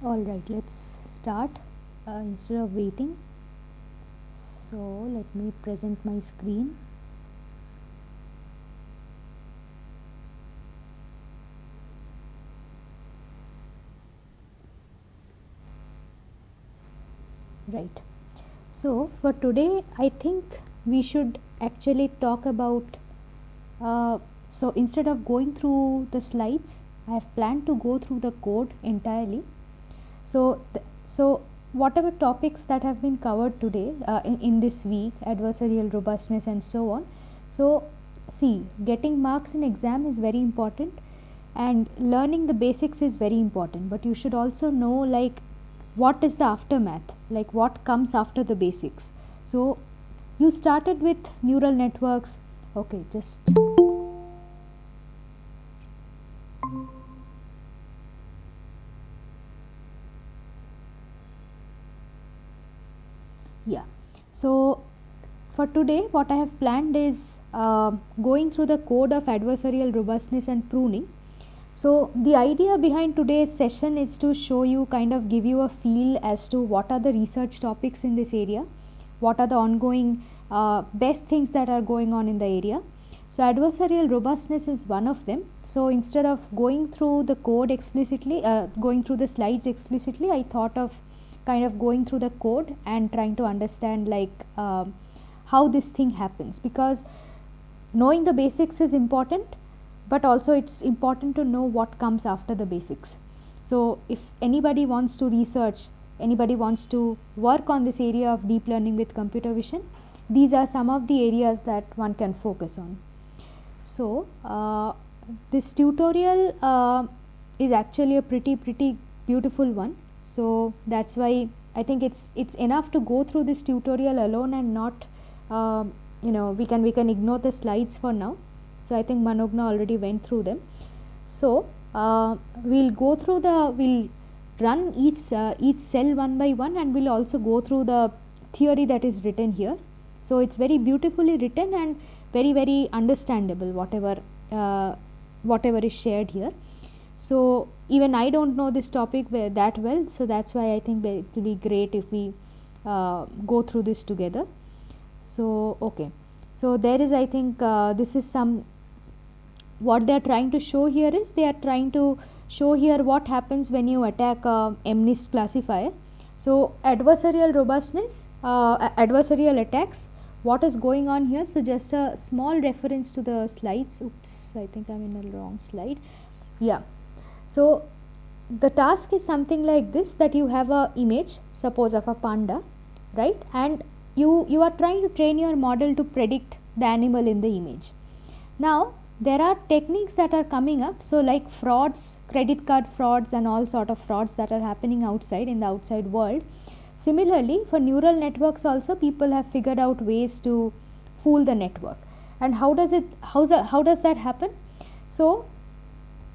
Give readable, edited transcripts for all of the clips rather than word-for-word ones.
Alright, let's start instead of waiting. So let me present my screen. Right. So for today, I think we should actually talk about. So instead of going through the slides, I have planned to go through the code entirely. So whatever topics that have been covered today in this week, adversarial robustness and so on. So see, getting marks in exam is very important, and learning the basics is very important. But you should also know like what is the aftermath, like what comes after the basics. So you started with neural networks. Okay, just yeah. So for today, what I have planned is going through the code of adversarial robustness and pruning. So the idea behind today's session is to show you, kind of give you a feel as to what are the research topics in this area, what are the ongoing best things that are going on in the area. So adversarial robustness is one of them. So instead of going through the code explicitly, going through the slides explicitly, I thought of kind of going through the code and trying to understand like how this thing happens, because knowing the basics is important, but also it's important to know what comes after the basics. So if anybody wants to research, anybody wants to work on this area of deep learning with computer vision, these are some of the areas that one can focus on. So this tutorial is actually a pretty beautiful one. So that's why I think it's enough to go through this tutorial alone and not we can ignore the slides for now. So I think Manogna already went through them. So we'll go through we'll run each cell one by one, and we'll also go through the theory that is written here. So it's very beautifully written and very understandable, whatever is shared here. So even I don't know this topic that well, so that's why I think it will be great if we go through this together. So okay, so there is, I think this is some, what they are trying to show here is they are trying to show here what happens when you attack a MNIST classifier. So adversarial robustness, adversarial attacks, what is going on here. So just a small reference to the slides. Oops, I think I'm in a wrong slide. Yeah. So the task is something like this, that you have a image, suppose of a panda, right, and you are trying to train your model to predict the animal in the image. Now there are techniques that are coming up, so like frauds, credit card frauds and all sort of frauds that are happening outside in the outside world. Similarly, for neural networks also, people have figured out ways to fool the network. And how does that happen? So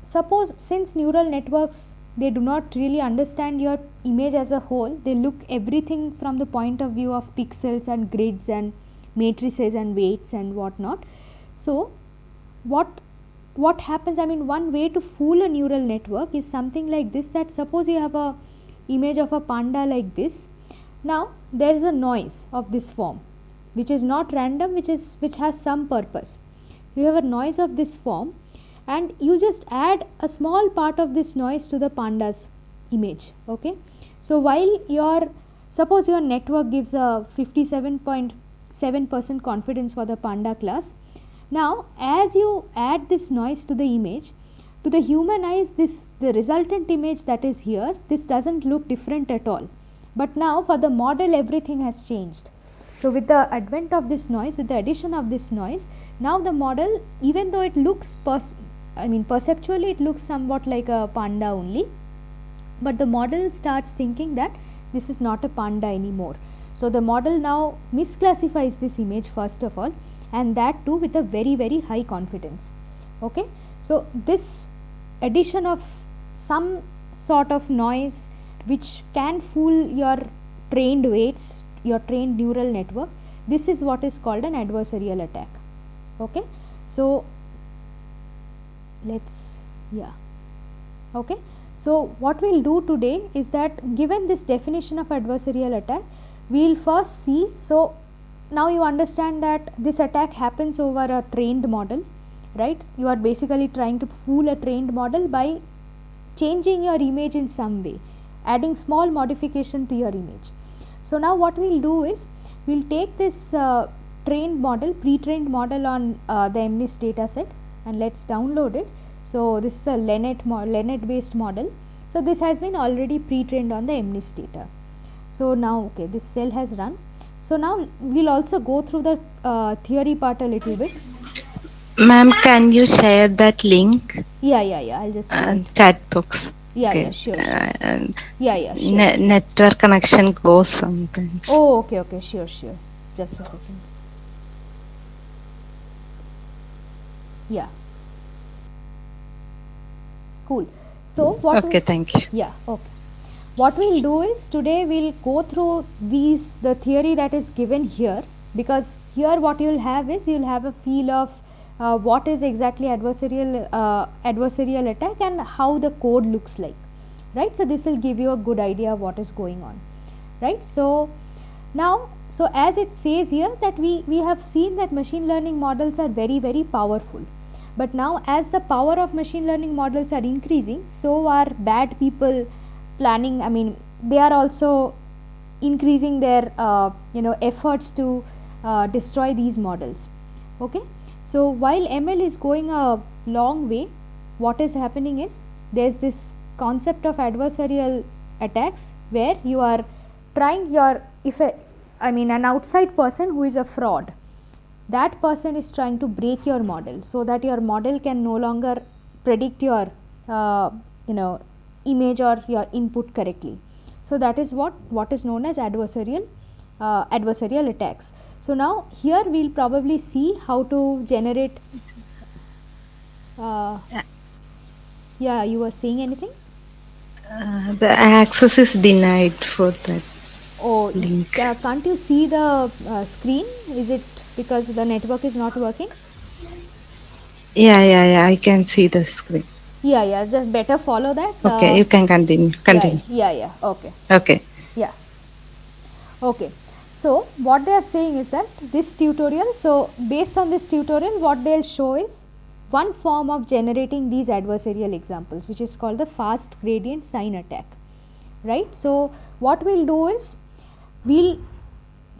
suppose, since neural networks, they do not really understand your image as a whole, they look everything from the point of view of pixels and grids and matrices and weights and whatnot. So what happens, I mean, one way to fool a neural network is something like this, that suppose you have a image of a panda like this. Now there is a noise of this form which is not random, which has some purpose. You have a noise of this form, and you just add a small part of this noise to the panda's image. Okay, so while suppose your network gives a 57.7% confidence for the panda class. Now as you add this noise to the image, to the human eyes, the resultant image that is here, this doesn't look different at all. But now for the model, everything has changed. So with the advent of this noise, with the addition of this noise, now the model, even though it looks perceptually it looks somewhat like a panda only, but the model starts thinking that this is not a panda anymore. So the model now misclassifies this image first of all, and that too with a very high confidence. Okay, so this addition of some sort of noise which can fool your trained weights, your trained neural network, this is what is called an adversarial attack. Okay, so let's okay, So what we will do today is that, given this definition of adversarial attack, we will first see. So now you understand that this attack happens over a trained model, right? You are basically trying to fool a trained model by changing your image in some way, adding small modification to your image. So now what we will do is, we will take this trained model, pre-trained model on the MNIST data set, and let's download it. So this is a Lenet based model. So this has been already pre-trained on the MNIST data. So now, okay, this cell has run. So now we'll also go through the theory part a little bit. Ma'am, can you share that link? Yeah, I'll just do it. Chat box. Yeah, Okay. sure. And Sure. network connection goes sometimes. Oh, okay, sure. Just a second. Yeah. Cool. So what? Okay, thank you. Yeah. Okay. What we'll do is, today we'll go through the theory that is given here, because here what you'll have is, you'll have a feel of what is exactly adversarial attack and how the code looks like, right? So this will give you a good idea of what is going on, right? So now, so as it says here, that we have seen that machine learning models are very, very powerful. But now, as the power of machine learning models are increasing, so are bad people planning. I mean, they are also increasing their efforts to destroy these models. Okay. So while ML is going a long way, what is happening is, there's this concept of adversarial attacks, where you are trying an outside person who is a fraud, that person is trying to break your model, so that your model can no longer predict your image or your input correctly. So that is what is known as adversarial attacks. So now here we will probably see how to generate. Yeah, you were saying anything? The access is denied for that link. Can't you see the screen? Is it because the network is not working? Yeah, I can see the screen. Yeah, just better follow that. Okay, you can continue. Yeah, Okay. Yeah. Okay. So what they are saying is that this tutorial, so based on this tutorial, what they'll show is one form of generating these adversarial examples, which is called the fast gradient sign attack, right? So what we'll do is,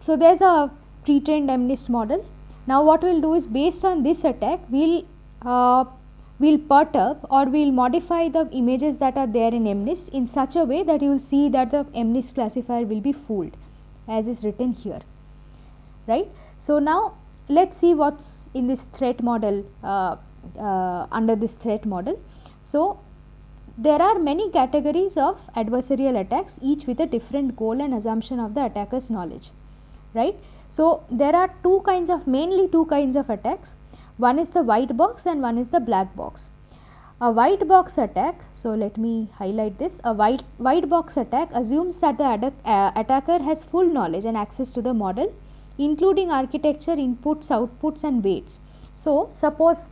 so there's a pre-trained MNIST model. Now what we'll do is, based on this attack, we'll perturb or we'll modify the images that are there in MNIST in such a way that you will see that the MNIST classifier will be fooled, as is written here, right? So now let's see what's in this threat model, under this threat model. So there are many categories of adversarial attacks, each with a different goal and assumption of the attacker's knowledge, right? So there are mainly two kinds of attacks. One is the white box and one is the black box. A white box attack, so let me highlight this. A white box attack assumes that the attacker has full knowledge and access to the model, including architecture, inputs, outputs and weights. So suppose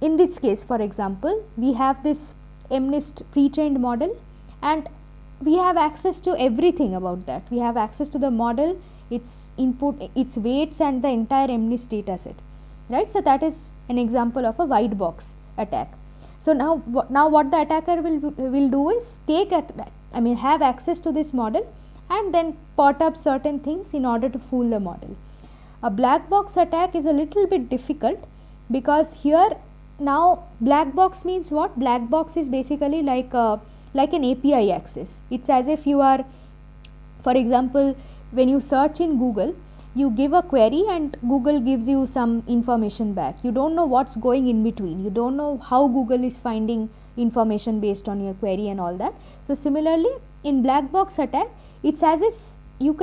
in this case, for example, we have this MNIST pre-trained model, and we have access to everything about that. We have access to the model, its input, its weights and the entire MNIST data set, right? So that is an example of a white box attack. So now what the attacker will do is have access to this model and then perturb certain things in order to fool the model. A black box attack is a little bit difficult, because here now black box means what? Black box is basically like an API access. It's as if you are, for example, when you search in Google, you give a query and Google gives you some information back. You don't know what's going in between. You don't know how Google is finding information based on your query and all that. So similarly, in black box attack, it's as if you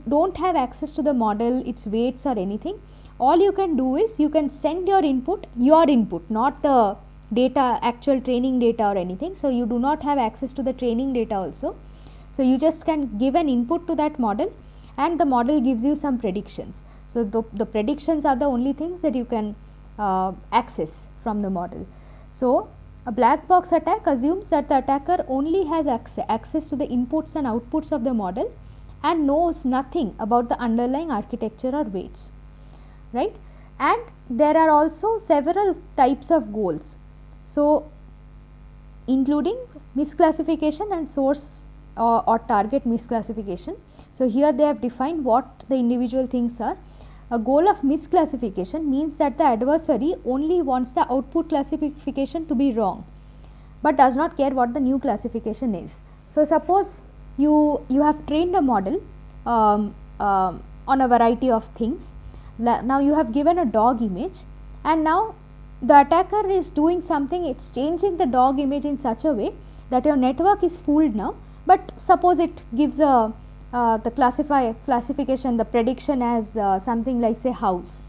don't have access to the model, its weights or anything. All you can do is, you can send your input, not the data, actual training data or anything. So you do not have access to the training data also. So you just can give an input to that model, and the model gives you some predictions. So the predictions are the only things that you can access from the model. So A black box attack assumes that the attacker only has access to the inputs and outputs of the model and knows nothing about the underlying architecture or weights, right? And there are also several types of goals, so including misclassification and source or target misclassification. So here they have defined what the individual things are. A goal of misclassification means that the adversary only wants the output classification to be wrong, but does not care what the new classification is. So suppose you have trained a model on a variety of things. Now you have given a dog image, and now the attacker is doing something, it's changing the dog image in such a way that your network is fooled now. But suppose it gives a the classification, the prediction as something like say house,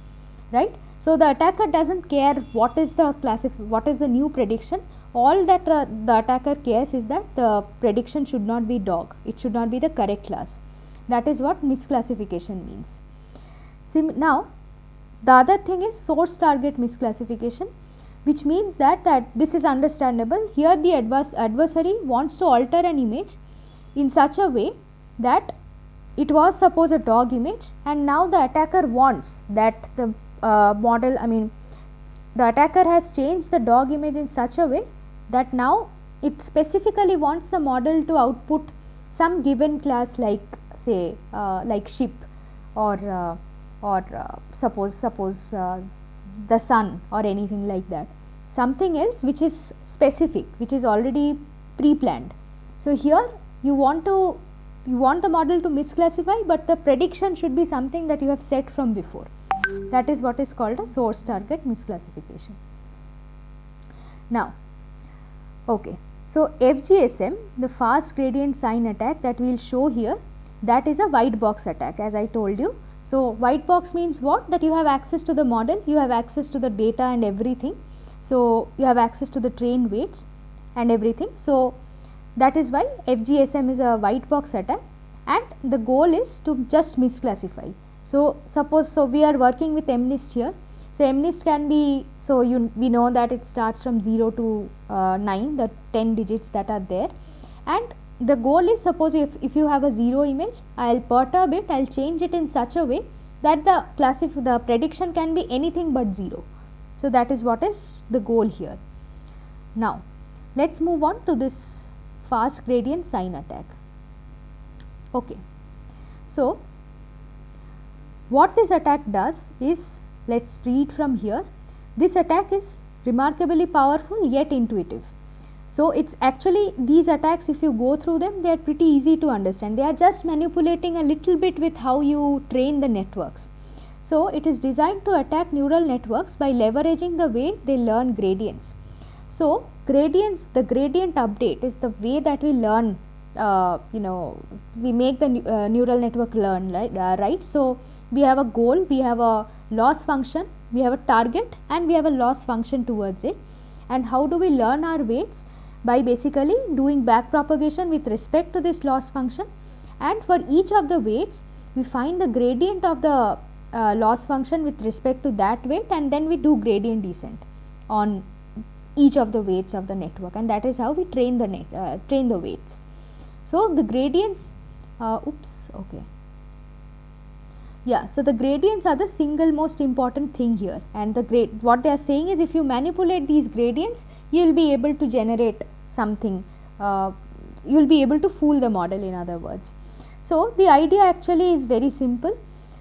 right? So the attacker doesn't care what is the new prediction. All that the attacker cares is that the prediction should not be dog, it should not be the correct class. That is what misclassification means. Now the other thing is source target misclassification, which means that this is understandable. Here the adversary wants to alter an image in such a way that it was suppose a dog image, and now the attacker wants that the the attacker has changed the dog image in such a way that now it specifically wants the model to output some given class, like say like ship, or suppose the sun, or anything like that, something else which is specific, which is already pre-planned. So here you want the model to misclassify, but the prediction should be something that you have set from before. That is what is called a source target misclassification. Now okay, so FGSM, the fast gradient sign attack that we will show here, that is a white box attack, as I told you. So white box means what? That you have access to the model, you have access to the data and everything. So you have access to the trained weights and everything. So that is why FGSM is a white box attack, and the goal is to just misclassify. So suppose we are working with MNIST here. So MNIST can be, we know that it starts from 0 to 9, the 10 digits that are there, and the goal is, suppose if you have a 0 image, I will perturb it, I will change it in such a way that the prediction can be anything but 0. So that is what is the goal here. Now let us move on to this fast gradient sign attack. Okay, so what this attack does is, let us read from here. This attack is remarkably powerful yet intuitive. So it's actually, these attacks, if you go through them, they are pretty easy to understand. They are just manipulating a little bit with how you train the networks. So it is designed to attack neural networks by leveraging the way they learn gradients. So gradients, the gradient update is the way that we learn, we make the neural network learn, right? So we have a goal, we have a loss function, we have a target, and we have a loss function towards it. And how do we learn our weights? By basically doing back propagation with respect to this loss function, and for each of the weights we find the gradient of the loss function with respect to that weight, and then we do gradient descent on each of the weights of the network, and that is how we train the weights. So the gradients, so the gradients are the single most important thing here, and what they are saying is, if you manipulate these gradients, you will be able to generate something, you will be able to fool the model, in other words. So the idea actually is very simple.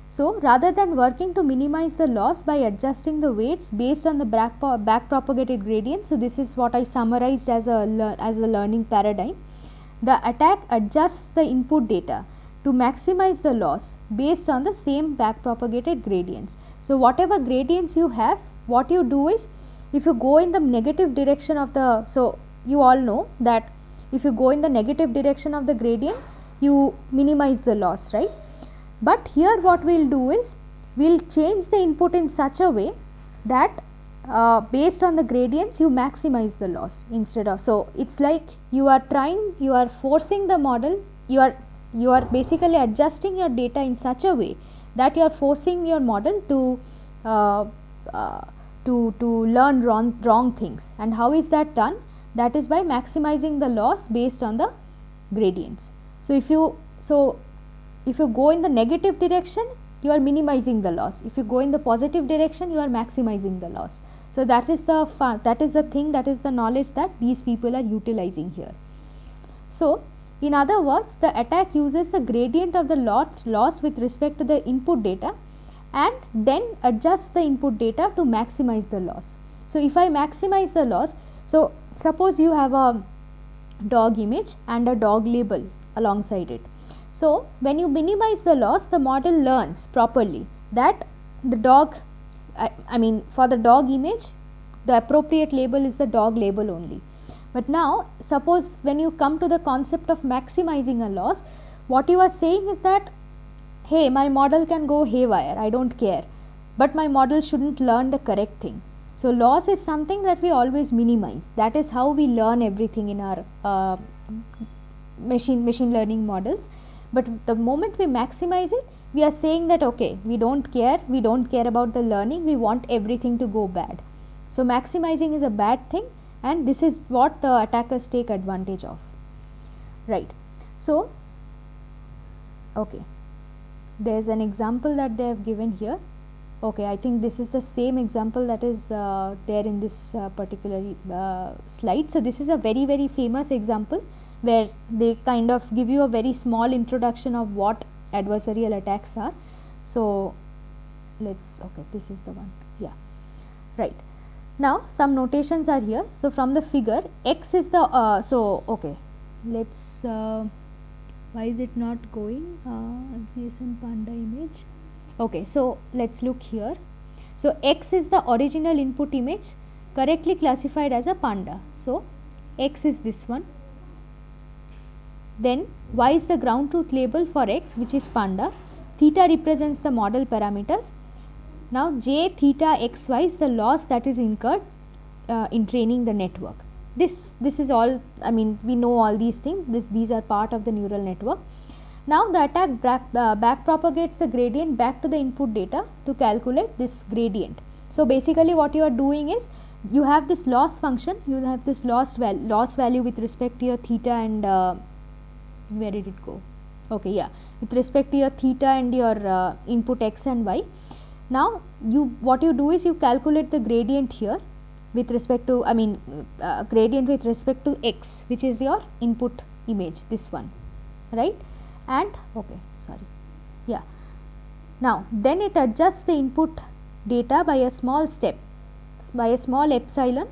So rather than working to minimize the loss by adjusting the weights based on the back propagated gradient, so this is what I summarized as a learning paradigm. The attack adjusts the input data to maximize the loss based on the same back propagated gradients. So whatever gradients you have, what you do is, if you go in the negative direction of the, so you all know that if you go in the negative direction of the gradient, you minimize the loss, right? But here what we will do is, we will change the input in such a way that based on the gradients you maximize the loss instead of, so it's like you are forcing the model, you are basically adjusting your data in such a way that you are forcing your model to learn wrong things. And how is that done? That is by maximizing the loss based on the gradients. So if you go in the negative direction, you are minimizing the loss. If you go in the positive direction, you are maximizing the loss. So that is the thing, that is the knowledge that these people are utilizing here. So in other words, the attack uses the gradient of the loss with respect to the input data and then adjusts the input data to maximize the loss. So if I maximize the loss, so suppose you have a dog image and a dog label alongside it. So when you minimize the loss, the model learns properly that the dog, I mean for the dog image, the appropriate label is the dog label only. But now suppose when you come to the concept of maximizing a loss, what you are saying is that, hey, my model can go haywire, I don't care, but my model shouldn't learn the correct thing. So loss is something that we always minimize. That is how we learn everything in our machine learning models. But the moment we maximize it, we are saying that okay, we don't care about the learning, we want everything to go bad. So maximizing is a bad thing, and this is what the attackers take advantage of, right? So okay, there is an example that they have given here. Okay, I think this is the same example that is there in this particular slide. So this is a very, very famous example where they kind of give you a very small introduction of what adversarial attacks are. So okay, this is the one, yeah, right. Now some notations are here. So from the figure, X is the okay, let's why is it not going, JSON panda image. Okay, so let's look here. So X is the original input image correctly classified as a panda. So X is this one. Then Y is the ground truth label for X, which is panda. Theta represents the model parameters. Now J theta XY is the loss that is incurred in training the network. This is all, I mean we know all these things, these are part of the neural network. Now the attack back propagates the gradient back to the input data to calculate this gradient. So basically what you are doing is, you have this loss function, you have this loss value with respect to your theta and where did it go? Okay, yeah, with respect to your theta and your input X and Y. Now what you do is you calculate the gradient here with respect to, I mean gradient with respect to X, which is your input image, this one, right? And okay, sorry, yeah, now then it adjusts the input data by a small step, by a small epsilon,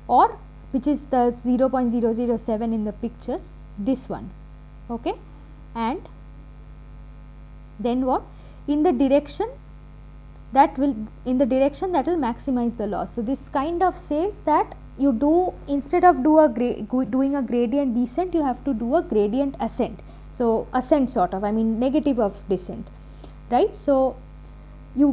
or which is the 0.007 in the picture, this one, okay, and then what, in the direction that will maximize the loss. So this kind of says that you do, instead of doing a gradient descent, you have to do a gradient ascent. So ascent sort of, I mean negative of descent, right? So you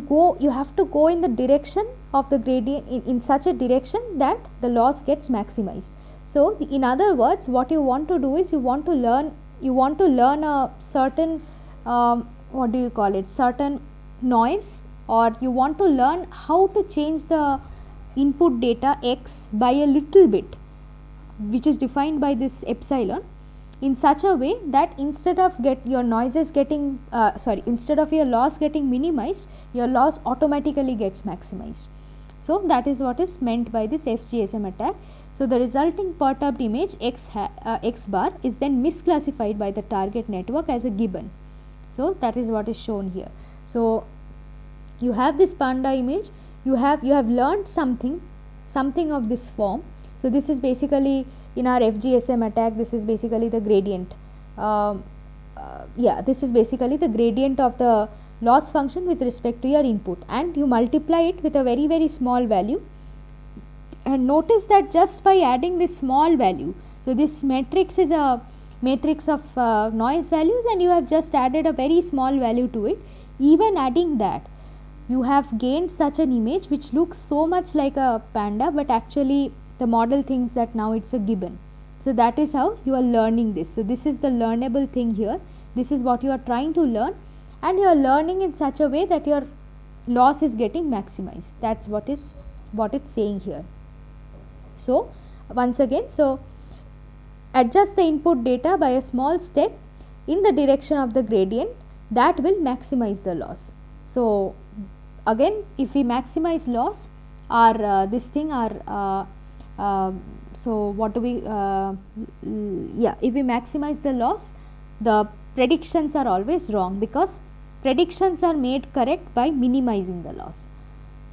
have to go in the direction of the gradient in such a direction that the loss gets maximized. So in other words, what you want to do is you want to learn a certain what do you call it, certain noise, or you want to learn how to change the input data X by a little bit, which is defined by this epsilon, in such a way that instead of your loss getting minimized, your loss automatically gets maximized. So that is what is meant by this FGSM attack. So the resulting perturbed image X bar is then misclassified by the target network as a gibbon. So that is what is shown here. So you have this panda image, you have learned something of this form. So this is basically, in our FGSM attack, this is basically the gradient. This is basically the gradient of the loss function with respect to your input, and you multiply it with a very, very small value. And notice that just by adding this small value, so this matrix is a matrix of noise values, and you have just added a very small value to it. Even adding that, you have gained such an image which looks so much like a panda, but actually the model thinks that now it's a gibbon. So that is how you are learning this. So this is the learnable thing here. This is what you are trying to learn, and you are learning in such a way that your loss is getting maximized. That's what is what it's saying here. So once again, so adjust the input data by a small step in the direction of the gradient, that will maximize the loss. So again, if we maximize loss, our this thing, our so what do we yeah, if we maximize the loss, the predictions are always wrong, because predictions are made correct by minimizing the loss,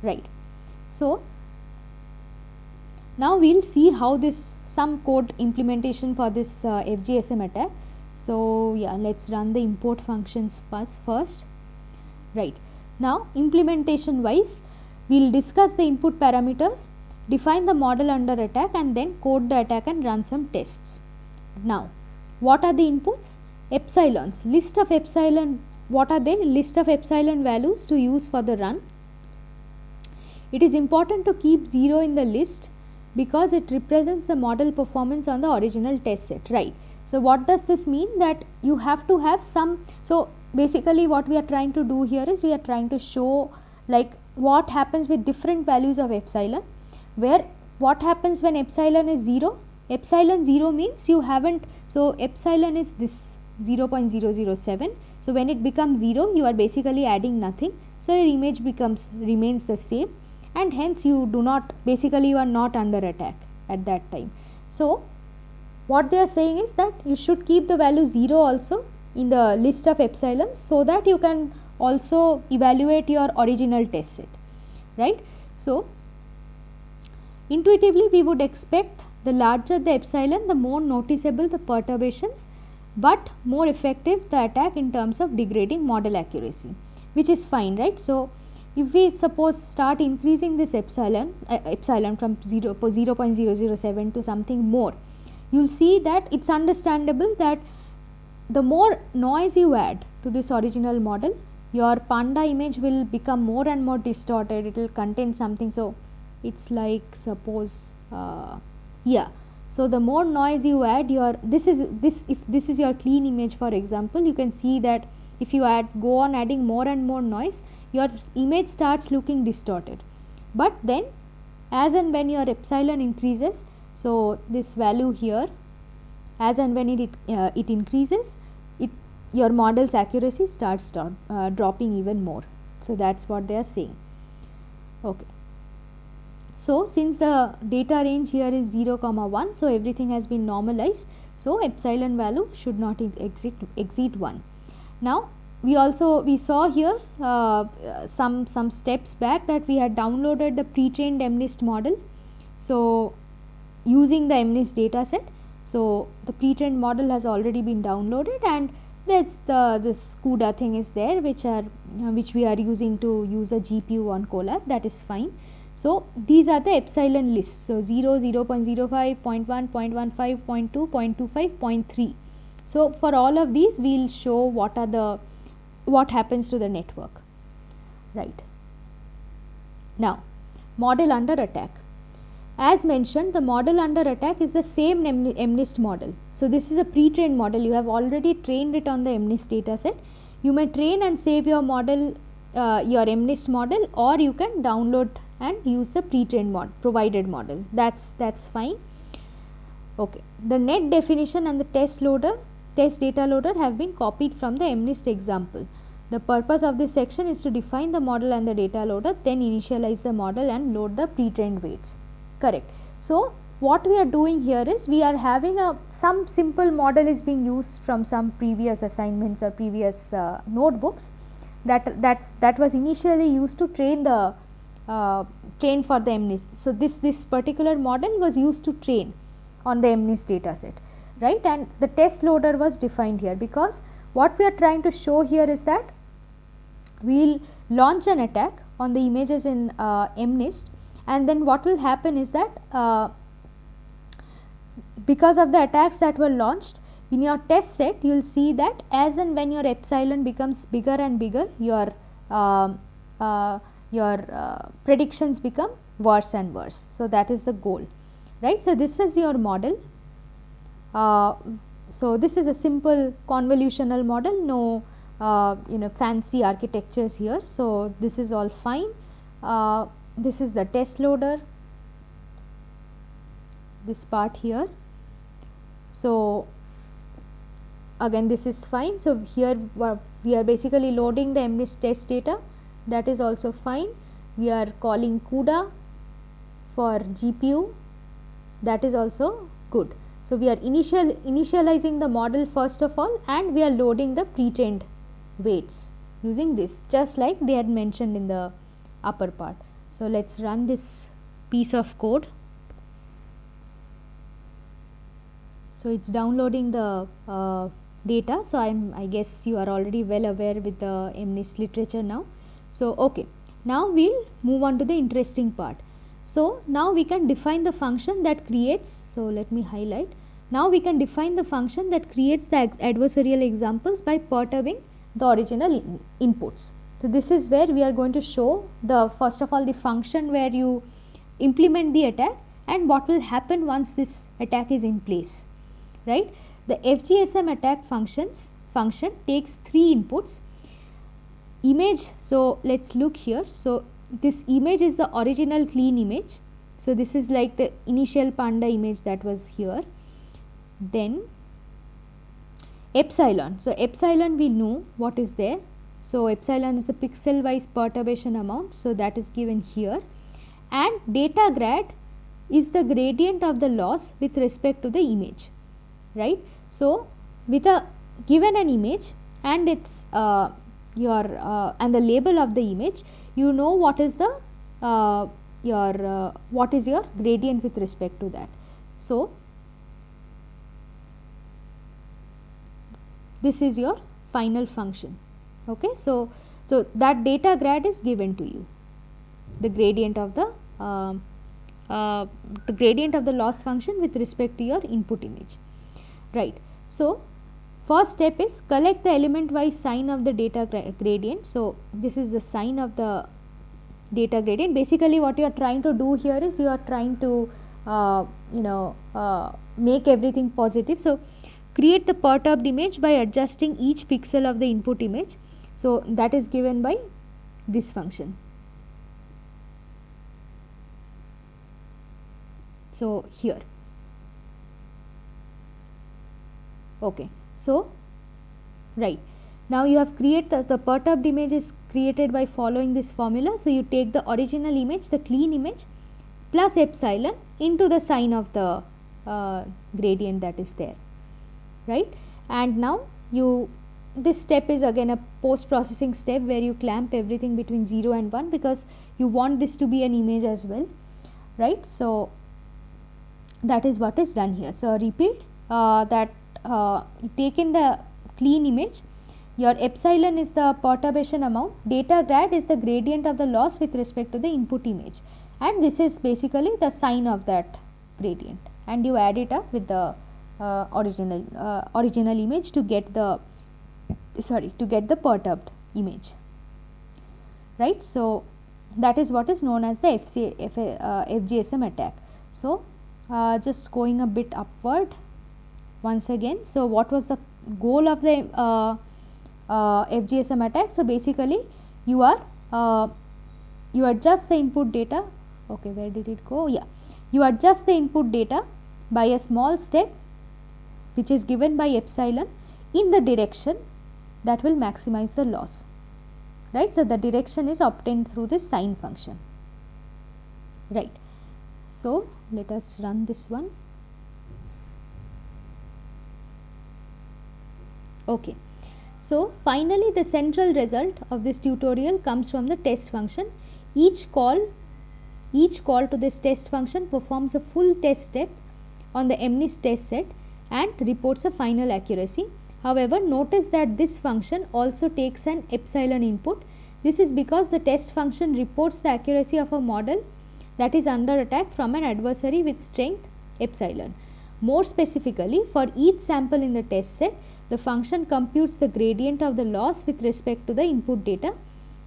right. So now we will see how this, some code implementation for this FGSM attack. So yeah, let's run the import functions first, right. Now implementation wise, we will discuss the input parameters, define the model under attack, and then code the attack and run some tests. Now what are the inputs? Epsilons, list of epsilon, what are they? List of epsilon values to use for the run. It is important to keep 0 in the list because it represents the model performance on the original test set, right. So what does this mean? That you have to have some, so basically what we are trying to do here is we are trying to show like what happens with different values of epsilon, where what happens when epsilon is 0? Epsilon 0 means you haven't, so epsilon is this 0.007, so when it becomes 0, you are basically adding nothing, so your image remains the same, and hence you do not, basically you are not under attack at that time. So what they are saying is that you should keep the value 0 also in the list of epsilons, so that you can also evaluate your original test set, right. So intuitively we would expect the larger the epsilon, the more noticeable the perturbations, but more effective the attack in terms of degrading model accuracy, which is fine, right. So if we suppose start increasing this epsilon from 0.007 to something more, you will see that it's understandable that the more noise you add to this original model, your panda image will become more and more distorted, it will contain something. So it's like, suppose yeah, so the more noise you add, your if this is your clean image, for example, you can see that if you go on adding more and more noise, your image starts looking distorted. But then as and when your epsilon increases, so this value here, as and when it increases, your model's accuracy starts dropping even more. So that's what they are saying. Okay. So since the data range here is 0, 1, so everything has been normalized. So epsilon value should not exceed 1. Now we saw here some steps back that we had downloaded the pre-trained MNIST model. So using the MNIST data set, so the pre-trained model has already been downloaded, and this CUDA thing is there, which we are using to use a GPU on Colab. That is fine. So these are the epsilon lists. So 0, 0.05, 0.1, 0.15, 0.2, 0.25, 0.3. So for all of these, we will show what happens to the network, right. Now model under attack. As mentioned, the model under attack is the same MNIST model. So this is a pre-trained model. You have already trained it on the MNIST data set. You may train and save your model, your MNIST model, or you can download and use the pre-trained provided model. That's fine. Okay. The net definition and the test data loader have been copied from the MNIST example. The purpose of this section is to define the model and the data loader, then initialize the model and load the pre-trained weights. Correct. So what we are doing here is we are having some simple model is being used from some previous assignments or previous notebooks that was initially used to train for the MNIST. So this particular model was used to train on the MNIST data set, right, and the test loader was defined here, because what we are trying to show here is that we will launch an attack on the images in MNIST, and then what will happen is that because of the attacks that were launched in your test set, you will see that as and when your epsilon becomes bigger and bigger, your predictions become worse and worse. So that is the goal, right. So this is your model. So this is a simple convolutional model, no fancy architectures here. So this is all fine. this is the test loader, this part here. So again this is fine. So here we are basically loading the MNIST test data, that is also fine. We are calling CUDA for GPU, that is also good. So we are initializing the model first of all, and we are loading the pre-trained weights using this, just like they had mentioned in the upper part. So let's run this piece of code. So it's downloading the data. So I guess you are already well aware with the MNIST literature now. So okay, now we'll move on to the interesting part. So now we can define the function that creates, so let me highlight. Now we can define the function that creates the adversarial examples by perturbing the original inputs. So this is where we are going to show the, first of all, the function where you implement the attack and what will happen once this attack is in place, right? The FGSM attack function takes 3 inputs. Image, so let's look here. So this image is the original clean image. So this is like the initial panda image that was here. Then epsilon. So epsilon we know what is there. So epsilon is the pixel wise perturbation amount. So that is given here. And data grad is the gradient of the loss with respect to the image, right? So with a given an image and its and the label of the image, you know what is the what is your gradient with respect to that. So this is your final function. Okay, so that data grad is given to you, the gradient of the loss function with respect to your input image, right? So first step is collect the element wise sign of the data gradient. So this is the sign of the data gradient. Basically what you are trying to do here is you are trying to make everything positive. So create the perturbed image by adjusting each pixel of the input image. So that is given by this function. So here, okay, so right now you have created the perturbed image is created by following this formula. So you take the original image, the clean image, plus epsilon into the sign of the gradient that is there, right? And now this step is again a post processing step where you clamp everything between 0 and 1 because you want this to be an image as well, right? So that is what is done here. So repeat that you take in the clean image, your epsilon is the perturbation amount, data grad is the gradient of the loss with respect to the input image, and this is basically the sign of that gradient, and you add it up with the original image to get the perturbed image, right? So that is what is known as the FGSM attack. So just going a bit upward once again. So what was the goal of the FGSM attack? So basically you adjust the input data. Okay, where did it go? Yeah, you adjust the input data by a small step which is given by epsilon in the direction that will maximize the loss, right? So the direction is obtained through this sign function, right? So let us run this one. Okay, so finally the central result of this tutorial comes from the test function. Each call to this test function performs a full test step on the MNIST test set and reports a final accuracy. However, notice that this function also takes an epsilon input. This is because the test function reports the accuracy of a model that is under attack from an adversary with strength epsilon. More specifically, for each sample in the test set, the function computes the gradient of the loss with respect to the input data,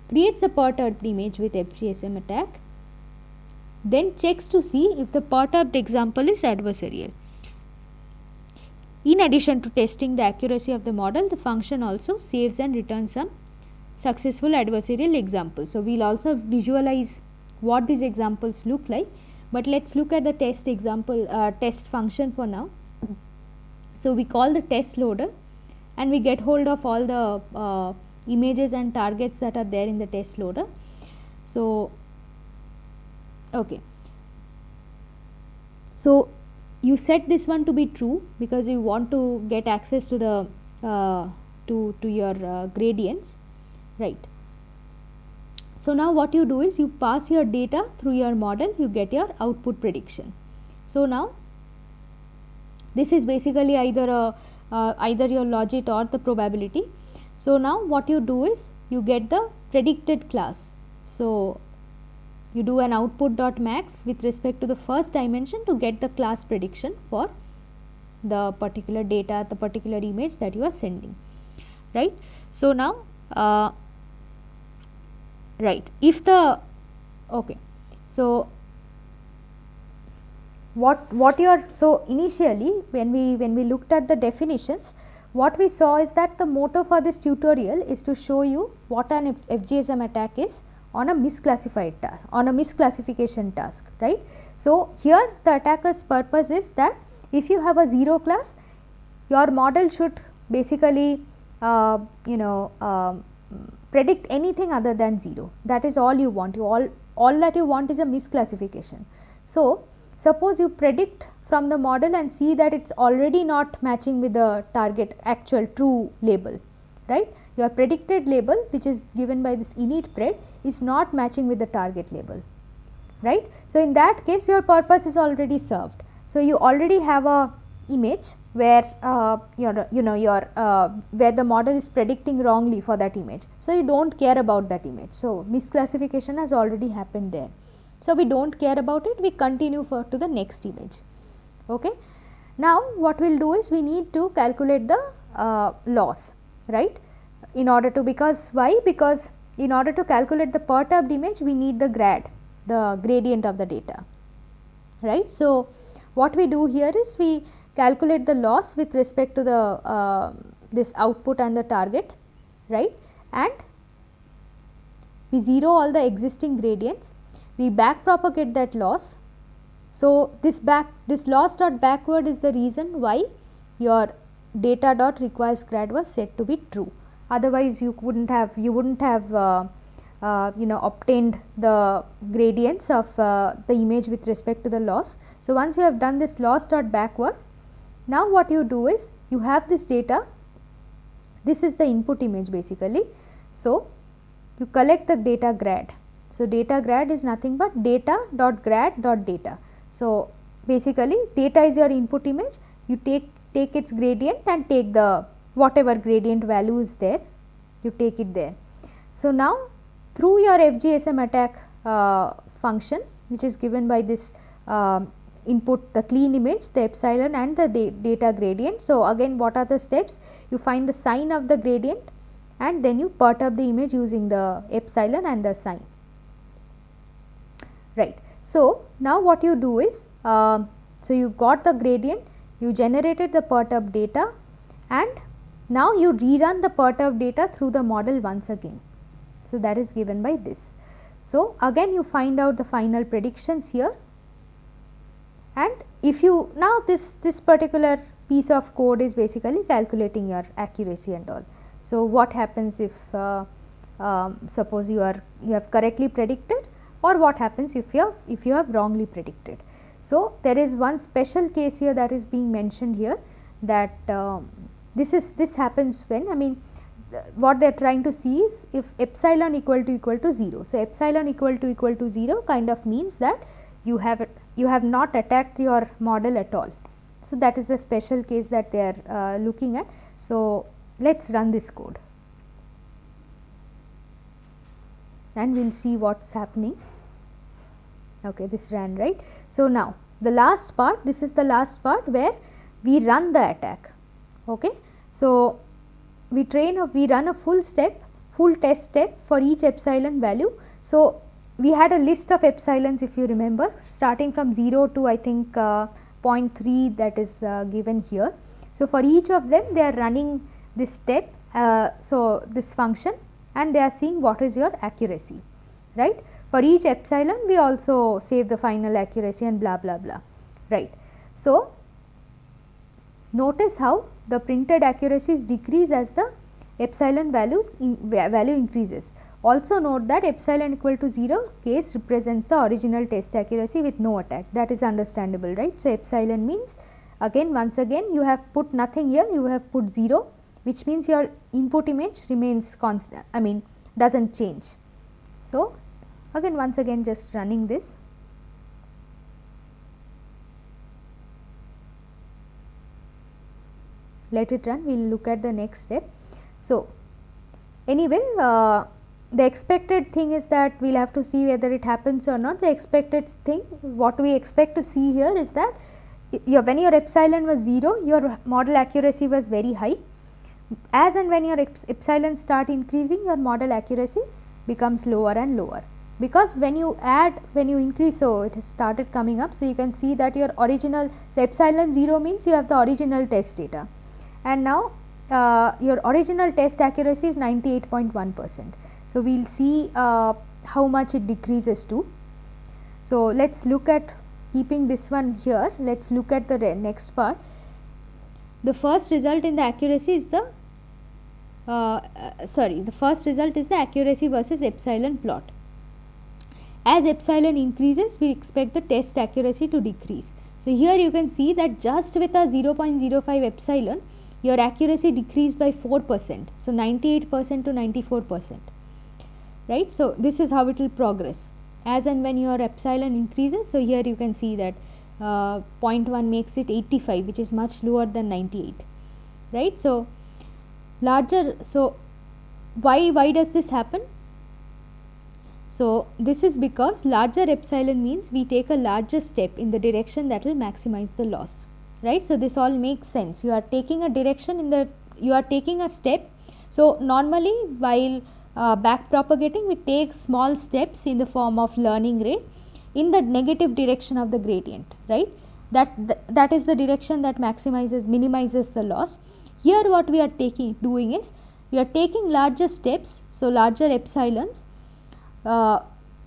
creates a perturbed image with FGSM attack, then checks to see if the perturbed example is adversarial. In addition to testing the accuracy of the model, the function also saves and returns some successful adversarial examples. So we'll also visualize what these examples look like, but let's look at the test example, test function for now. So we call the test loader and we get hold of all the images and targets that are there in the test loader. So okay, so you set this one to be true because you want to get access to the to your gradients, right? So now what you do is you pass your data through your model, you get your output prediction. So now this is basically either your logit or the probability. So now what you do is you get the predicted class. So you do an output dot max with respect to the first dimension to get the class prediction for the particular data, the particular image that you are sending, right? So now right, if the okay, so what you are, so initially when we looked at the definitions, what we saw is that the motto for this tutorial is to show you what an FGSM attack is on a misclassified task, on a misclassification task, right? So here the attacker's purpose is that if you have a 0 class, your model should basically predict anything other than 0. That is all you want. All that you want is a misclassification. So suppose you predict from the model and see that it's already not matching with the target actual true label, right? Your predicted label, which is given by this init pred, is not matching with the target label, right? So in that case your purpose is already served. So you already have a image where where the model is predicting wrongly for that image, so you don't care about that image. So misclassification has already happened there, so we don't care about it, we continue to the next image. Okay, now what we'll do is we need to calculate the loss, right? In order to, because why? Because in order to calculate the perturbed image, we need the gradient of the data, right? So what we do here is we calculate the loss with respect to the this output and the target, right? And we zero all the existing gradients, we back propagate that loss. So this loss dot backward is the reason why your data dot requires grad was set to be true. Otherwise you wouldn't have obtained the gradients of the image with respect to the loss. So once you have done this loss dot backward, now what you do is you have this data, this is the input image basically. So you collect the data grad. So data grad is nothing but data dot grad dot data. So basically data is your input image, you take its gradient and take the whatever gradient value is there, you take it there. So now through your FGSM attack function, which is given by this input, the clean image, the epsilon and the data gradient. So again, what are the steps? You find the sign of the gradient and then you perturb the image using the epsilon and the sign, right? So now what you do is, so you got the gradient, you generated the perturbed data, and now you rerun the perturbed data through the model once again. So that is given by this. So again you find out the final predictions here, and if you, now this particular piece of code is basically calculating your accuracy and all. So what happens if suppose you have correctly predicted, or what happens if you have wrongly predicted. So there is one special case here that is being mentioned here, that this happens when, I mean, what they are trying to see is if epsilon equal to 0. So epsilon equal to 0 kind of means that you have not attacked your model at all. So that is a special case that they are looking at. So let's run this code and we'll see what's happening. Okay, this ran, right? So now the last part, this is the last part where we run the attack. Okay, so we run a full test step for each epsilon value. So we had a list of epsilons, if you remember, starting from 0 to I think 0.3, that is given here. So for each of them they are running this step, so this function, and they are seeing what is your accuracy, right? For each epsilon we also save the final accuracy and blah blah blah, right. So notice how the printed accuracies decrease as the epsilon value increases. Also note that epsilon equal to 0 case represents the original test accuracy with no attack. That is understandable, right. So epsilon means, again once again you have put nothing here, you have put 0, which means your input image remains constant, I mean doesn't change. So again once again just running this. Let it run, we will look at the next step. So anyway, the expected thing is that we will have to see whether it happens or not. The expected thing, what we expect to see here is that when your epsilon was 0, your model accuracy was very high. As and when your epsilon start increasing, your model accuracy becomes lower and lower, because when you increase, so it has started coming up. So you can see that your original, so epsilon 0 means you have the original test data, and now your original test accuracy is 98.1%. So we will see how much it decreases to. So let us look at, keeping this one here, let us look at the next part. The first result in the accuracy is the first result is the accuracy versus epsilon plot. As epsilon increases, we expect the test accuracy to decrease. So here you can see that just with a 0.05 epsilon, your accuracy decreased by 4%. So 98% to 94%, right. So this is how it will progress as and when your epsilon increases. So here you can see that 0.1 makes it 85, which is much lower than 98, right. So larger, so why does this happen? So this is because larger epsilon means we take a larger step in the direction that will maximize the loss, right. So this all makes sense. You are taking a direction in the, you are taking a step. So normally while back propagating, we take small steps in the form of learning rate in the negative direction of the gradient, right. That is the direction that minimizes the loss. Here what we are doing is we are taking larger steps, so larger epsilons.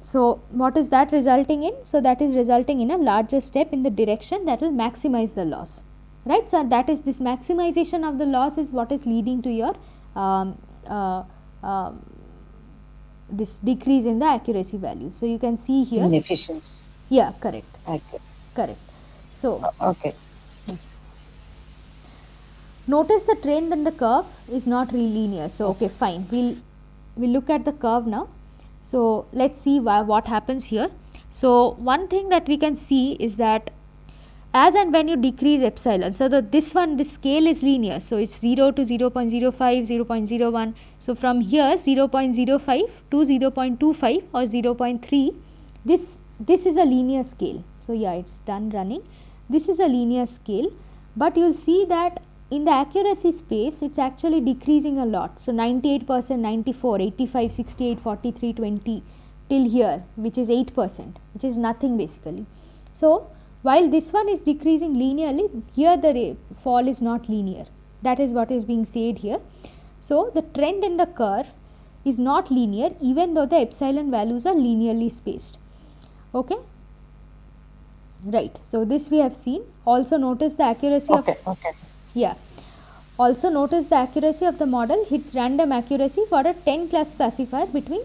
So what is that resulting in? So that is resulting in a larger step in the direction that will maximize the loss, right. So that is, this maximization of the loss is what is leading to your this decrease in the accuracy value. So you can see here Inefficiency. Yeah, correct. Okay. Correct. So Okay. notice the trend in the curve is not really linear. So okay, fine. We'll look at the curve now. So let's see what happens here. So one thing that we can see is that as and when you decrease epsilon, so this scale is linear. So it's 0 to 0.05, 0.01. So from here 0.05 to 0.25 or 0.3, this is a linear scale. So yeah, it's done running. This is a linear scale, but you'll see that in the accuracy space it's actually decreasing a lot. So 98%, 94, 85, 68, 43, 20 till here, which is 8%, which is nothing basically. So while this one is decreasing linearly, here the fall is not linear. That is what is being said here. So the trend in the curve is not linear, even though the epsilon values are linearly spaced. Okay, right. So this we have seen. Also notice the accuracy of also notice the accuracy of the model hits random accuracy for a 10 class classifier between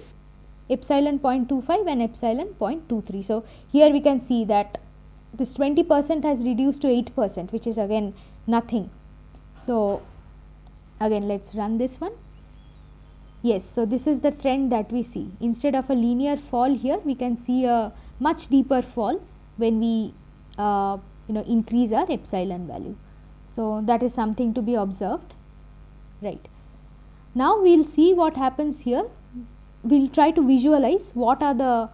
epsilon 0.25 and epsilon 0.23. So here we can see that this 20% has reduced to 8%, which is again nothing. So again let's run this one. Yes, so this is the trend that we see. Instead of a linear fall here, we can see a much deeper fall when we increase our epsilon value. So that is something to be observed, right. Now we will see what happens here. We will try to visualize what are the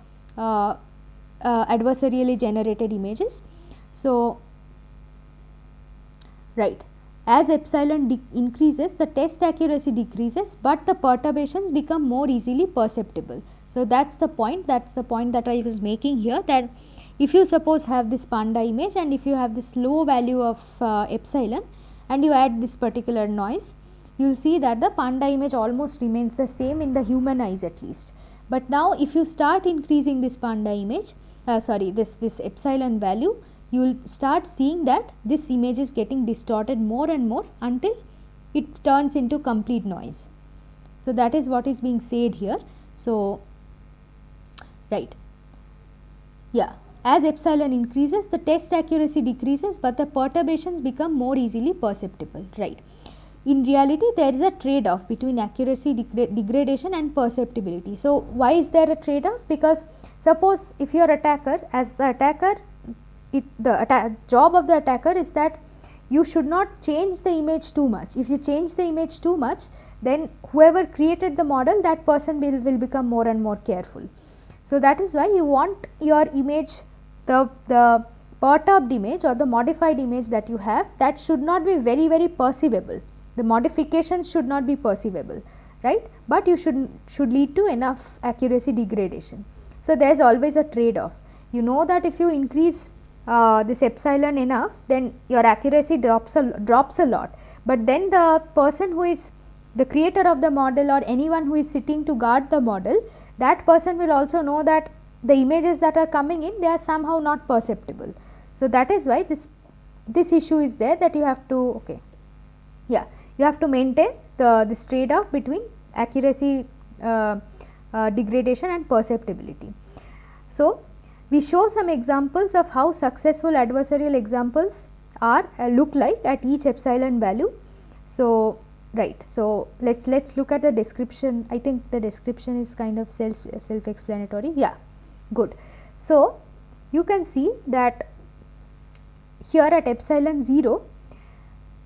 adversarially generated images. So right, as epsilon increases, the test accuracy decreases, but the perturbations become more easily perceptible. So that's the point that I was making here, that if you suppose have this panda image and if you have this low value of epsilon and you add this particular noise, you will see that the panda image almost remains the same in the human eyes at least. But now if you start increasing this panda image, this epsilon value, you will start seeing that this image is getting distorted more and more until it turns into complete noise. So that is what is being said here. So right, yeah, as epsilon increases, the test accuracy decreases, but the perturbations become more easily perceptible, right. In reality, there is a trade off between accuracy degradation and perceptibility. So why is there a trade off? Because suppose if your attacker, as the attacker, the job of the attacker is that you should not change the image too much. If you change the image too much, then whoever created the model, that person will become more and more careful. So that is why you want your image, the perturbed image or the modified image that you have, that should not be very perceivable. The modifications should not be perceivable, right, but you should lead to enough accuracy degradation. So there is always a trade off. You know that if you increase this epsilon enough, then your accuracy drops a lot, but then the person who is the creator of the model or anyone who is sitting to guard the model, that person will also know that the images that are coming in, they are somehow not perceptible. So that is why this issue is there, that you have to you have to maintain this trade off between accuracy degradation and perceptibility. So we show some examples of how successful adversarial examples are look like at each epsilon value. So right, so let's look at the description. I think the description is kind of self explanatory. Yeah, good. So you can see that here at epsilon 0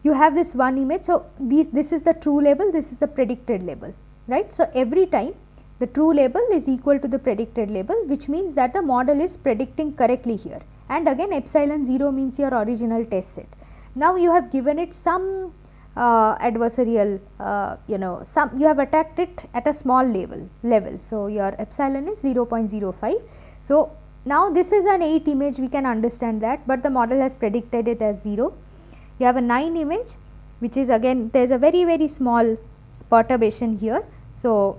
you have this one image. So this is the true label, this is the predicted label, right. So every time the true label is equal to the predicted label, which means that the model is predicting correctly here, and again epsilon 0 means your original test set. Now you have given it some adversarial, you have attacked it at a small level. So your epsilon is 0.05. So now this is an 8 image, we can understand that, but the model has predicted it as 0. You have a 9 image, which is again there is a very small perturbation here. So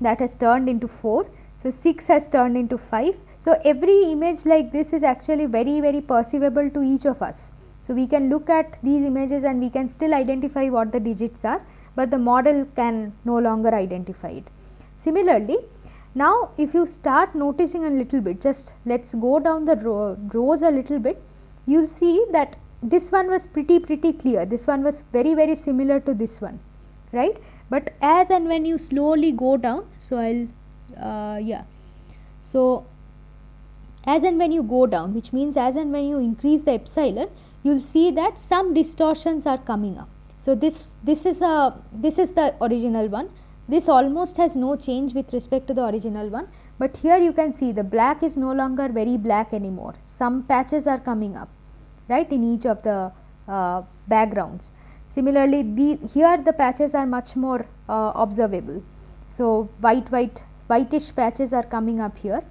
that has turned into 4. So 6 has turned into 5. So every image like this is actually very perceivable to each of us. So we can look at these images and we can still identify what the digits are, but the model can no longer identify it. Similarly, now if you start noticing a little bit, just let's go down the rows a little bit, you will see that this one was pretty clear, this one was very similar to this one, right. But as and when you slowly go down, so I'll so as and when you go down, which means as and when you increase the epsilon, you will see that some distortions are coming up. So this is the original one. This almost has no change with respect to the original one, but here you can see the black is no longer very black anymore. Some patches are coming up, right, in each of the backgrounds. Similarly, here the patches are much more observable. So whitish patches are coming up here.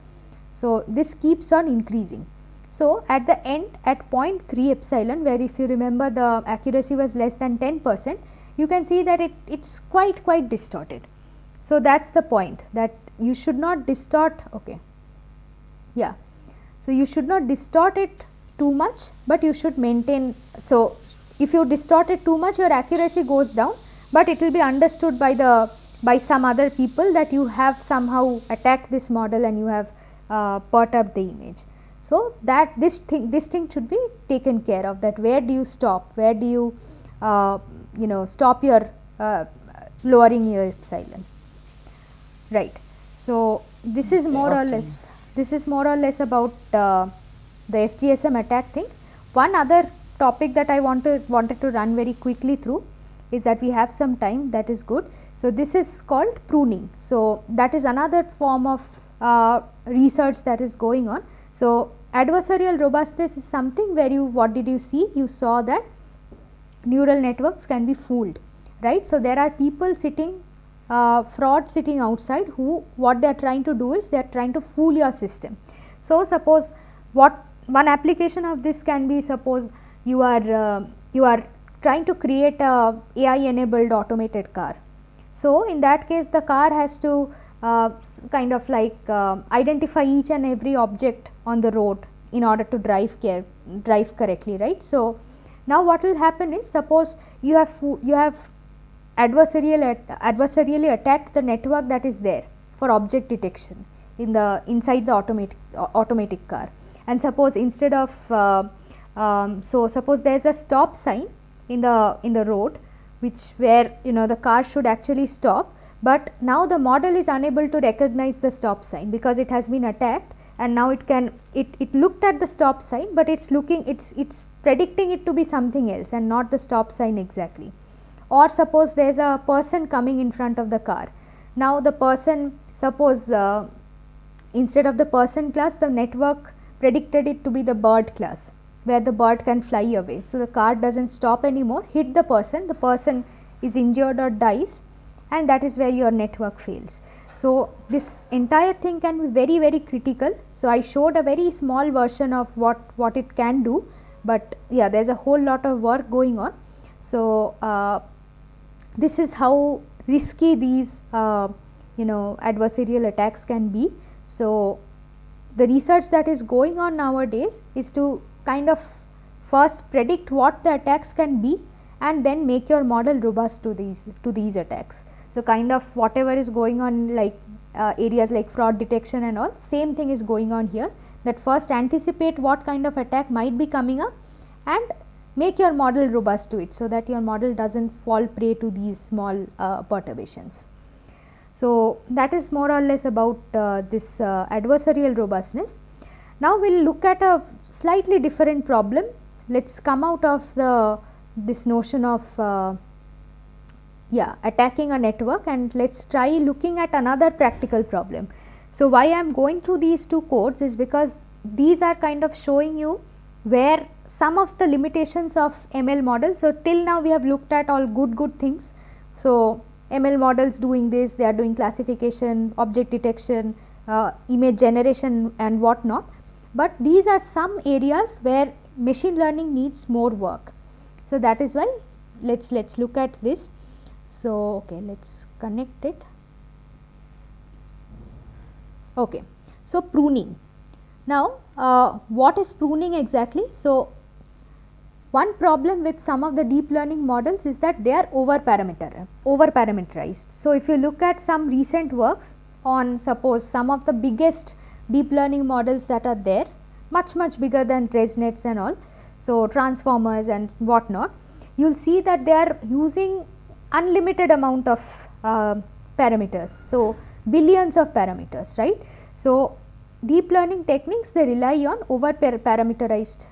So this keeps on increasing. So at the end, at 0.3 epsilon, where if you remember the accuracy was less than 10%, you can see that it's quite distorted. So that's the point, that you should not distort. Okay, yeah, so you should not distort it too much, but you should maintain. So if you distort it too much, your accuracy goes down, but it will be understood by some other people that you have somehow attacked this model and you have perturbed the image. So that this thing should be taken care of, that where do you stop, where do you stop your lowering your epsilon, right. So this is more or less about the FGSM attack thing. One other topic that I wanted to run very quickly through is that we have some time, that is good. So this is called pruning. So that is another form of research that is going on. So adversarial robustness is something where what did you see? You saw that neural networks can be fooled, right. So there are people sitting, fraud sitting outside, who what they are trying to do is they are trying to fool your system. So suppose one application of this can be, suppose you are trying to create a AI enabled automated car. So in that case, the car has to kind of like identify each and every object on the road in order to drive correctly, right. So now what will happen is, suppose you have adversarially attacked the network that is there for object detection inside the automatic car, and suppose instead of so suppose there is a stop sign in the road, where the car should actually stop, but now the model is unable to recognize the stop sign because it has been attacked, and now it looked at the stop sign, but it's predicting it to be something else and not the stop sign exactly. Or suppose there is a person coming in front of the car. Now the person, suppose instead of the person class, the network predicted it to be the bird class, where the bird can fly away. So the car doesn't stop anymore, hit the person is injured or dies, and that is where your network fails. So this entire thing can be very, very critical. So I showed a very small version of what it can do, but yeah, there's a whole lot of work going on. So this is how risky these adversarial attacks can be. So the research that is going on nowadays is to kind of first predict what the attacks can be, and then make your model robust to these attacks. So kind of whatever is going on, like areas like fraud detection and all, same thing is going on here, that first anticipate what kind of attack might be coming up and make your model robust to it, so that your model doesn't fall prey to these small perturbations. So that is more or less about this adversarial robustness. Now we will look at a slightly different problem. Let's come out of this notion of attacking a network, and let's try looking at another practical problem. So why I am going through these two codes is because these are kind of showing you where some of the limitations of ML models. So till now we have looked at all good things. So ML models doing this, they are doing classification, object detection, image generation and what not, but these are some areas where machine learning needs more work. So that is why let's look at this. So okay, let's connect it. Okay, so pruning. Now what is pruning exactly? So one problem with some of the deep learning models is that they are over parameterized. So if you look at some recent works on, suppose, some of the biggest deep learning models that are there, much bigger than ResNets and all, so transformers and what not, you will see that they are using unlimited amount of parameters, so billions of parameters, right. So deep learning techniques, they rely on over parameterized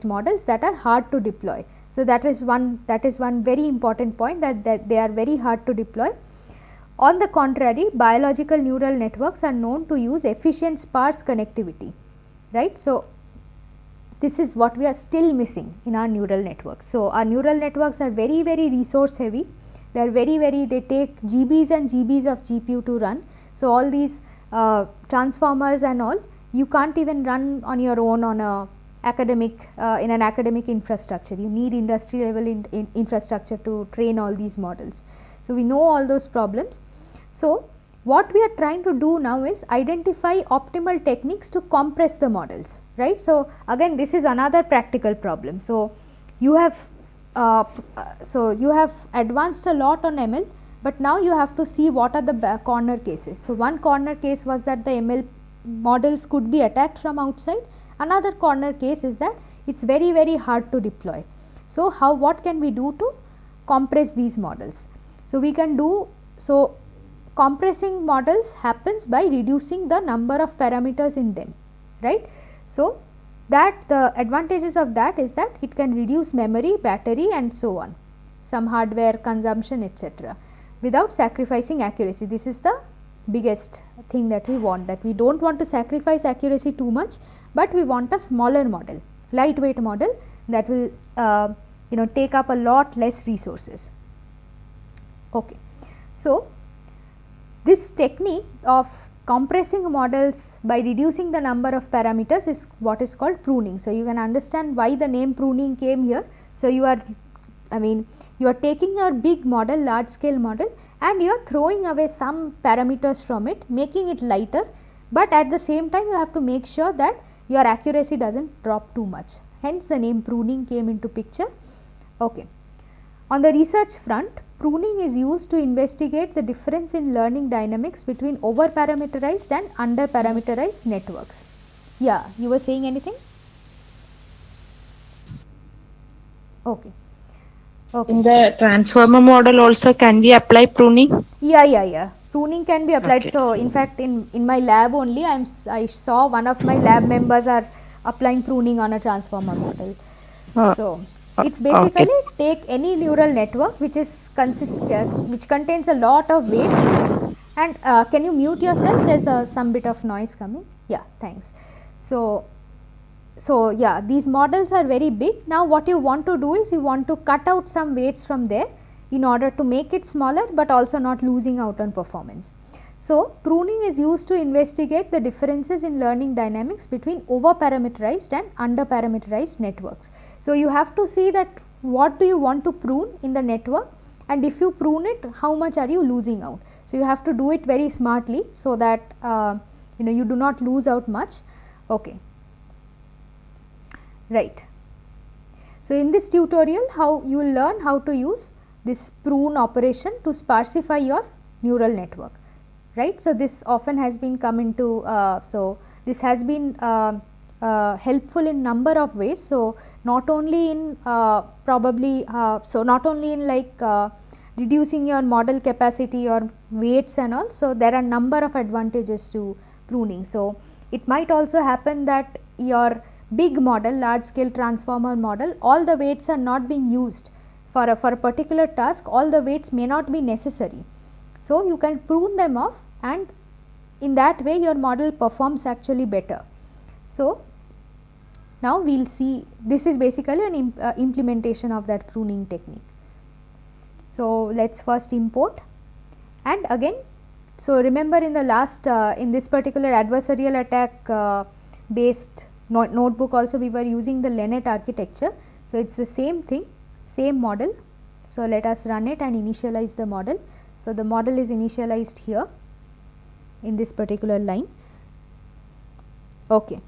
models that are hard to deploy. So that is one very important point, that they are very hard to deploy. On the contrary, biological neural networks are known to use efficient sparse connectivity, right. So this is what we are still missing in our neural networks. So our neural networks are very resource heavy. They are they take GBs and GBs of GPU to run. So all these transformers and all, you can't even run on your own on a academic in an academic infrastructure. You need industry level infrastructure to train all these models. So we know all those problems. So what we are trying to do now is identify optimal techniques to compress the models, right. So again, this is another practical problem. So you have advanced a lot on ML, but now you have to see what are the corner cases. So one corner case was that the ML models could be attacked from outside. Another corner case is that it's very hard to deploy. So what can we do to compress these models? So we can do, so compressing models happens by reducing the number of parameters in them, right. So that the advantages of that is that it can reduce memory, battery and so on, some hardware consumption, etc., without sacrificing accuracy. This is the biggest thing that we want, that we don't want to sacrifice accuracy too much, but we want a smaller model, lightweight model that will take up a lot less resources. Okay. So this technique of compressing models by reducing the number of parameters is what is called pruning. So you can understand why the name pruning came here. So you are I mean, you are taking your big model, large scale model, and you are throwing away some parameters from it, making it lighter, but at the same time you have to make sure that your accuracy does not drop too much. Hence the name pruning came into picture. Okay. On the research front, pruning is used to investigate the difference in learning dynamics between over parameterized and under parameterized networks. Yeah, you were saying anything? Okay. Okay. In the transformer model also can we apply pruning? Yeah. Pruning can be applied. Okay. So in fact, in my lab only, I saw one of my lab members are applying pruning on a transformer model. Uh, So it's okay. basically take any neural network which which contains a lot of weights, and can you mute yourself? There's some bit of noise coming. Yeah, thanks. So yeah, these models are very big. Now what you want to do is you want to cut out some weights from there in order to make it smaller, but also not losing out on performance. So pruning is used to investigate the differences in learning dynamics between over parameterized and under parameterized networks. So you have to see that what do you want to prune in the network, and if you prune it, how much are you losing out. So you have to do it very smartly so that you do not lose out much. Okay. Right. So in this tutorial, how you will learn how to use this prune operation to sparsify your neural network, right. So this often has been come into, so this has been helpful in number of ways. So not only in not only in like reducing your model capacity or weights and all. So there are number of advantages to pruning. So it might also happen that your big model, large scale transformer model, all the weights are not being used for a particular task. All the weights may not be necessary. So you can prune them off, and in that way your model performs actually better. So now we will see, this is basically an implementation of that pruning technique. So let us first import, and again, so remember in the last in this particular adversarial attack based notebook also we were using the Lennet architecture. So it is the same thing, same model. So let us run it and initialize the model. So the model is initialized here in this particular line. Okay.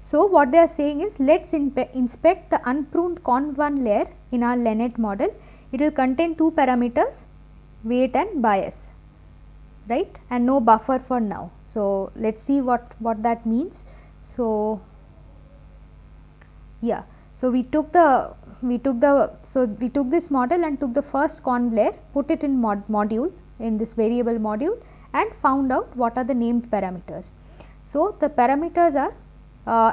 So what they are saying is, let us inspect the unpruned conv1 layer in our Lennet model. It will contain two parameters, weight and bias, right, and no buffer for now. So let us see what that means. So yeah, so we took this model and took the first conv layer, put it in module, in this variable module, and found out what are the named parameters. So the parameters are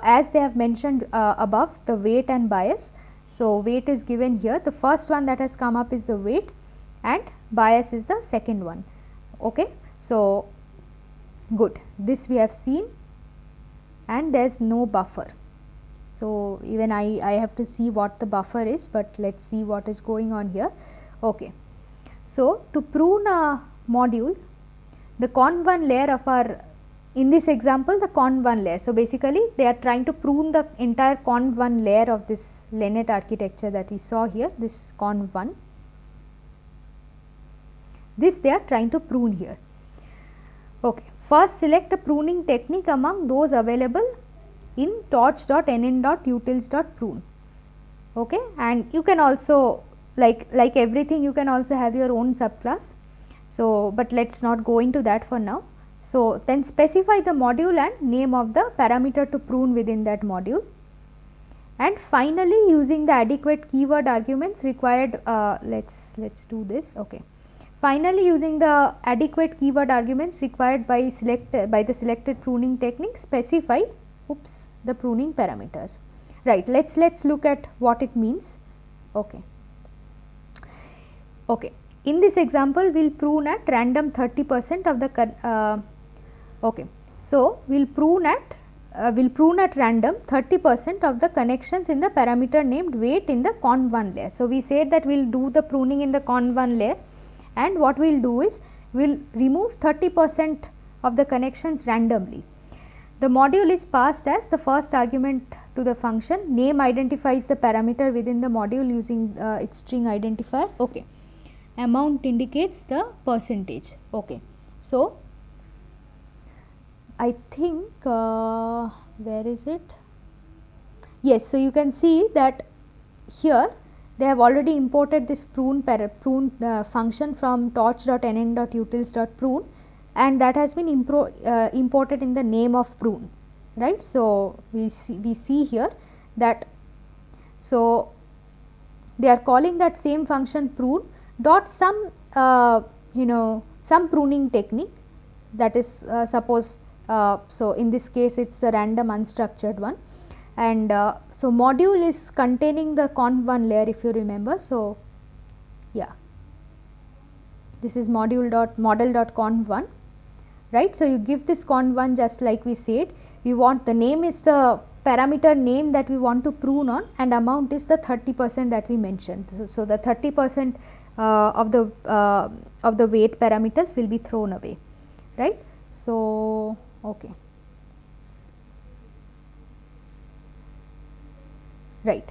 as they have mentioned above, the weight and bias. So weight is given here, the first one that has come up is the weight, and bias is the second one. Okay. So good, this we have seen, and there is no buffer. So even I have to see what the buffer is, but let us see what is going on here. Okay. So to prune a module, the conv1 layer of our, in this example the conv1 layer. So basically they are trying to prune the entire conv1 layer of this Lennet architecture that we saw here, this conv1. This they are trying to prune here. Okay. First select a pruning technique among those available in torch.nn.utils.prune. Okay, and you can also, like everything, you can also have your own subclass. So but let us not go into that for now. So then specify the module and name of the parameter to prune within that module, and finally using the adequate keyword arguments required, let's do this. Okay. Finally using the adequate keyword arguments required by the selected pruning technique, specify the pruning parameters. Right, let's look at what it means. Okay. Okay. In this example we will prune at random 30% of the okay. So we will prune at random 30% of the connections in the parameter named weight in the conv1 layer. So we said that we will do the pruning in the conv1 layer, and what we will do is we will remove 30% of the connections randomly. The module is passed as the first argument to the function. Name identifies the parameter within the module using its string identifier. Okay. Amount indicates the percentage. Okay. So I think where is it? Yes, so you can see that here they have already imported this prune function from torch.nn.utils.prune, and that has been imported in the name of prune, right. So we see here that, so they are calling that same function prune dot some some pruning technique, that is suppose so in this case it's the random unstructured one, and so module is containing the conv1 layer, if you remember. So yeah, this is model.conv1, right. So you give this conv1 just like we said. We want the name is the parameter name that we want to prune on, and amount is the 30% that we mentioned. So the 30% of the weight parameters will be thrown away, right. So okay, right.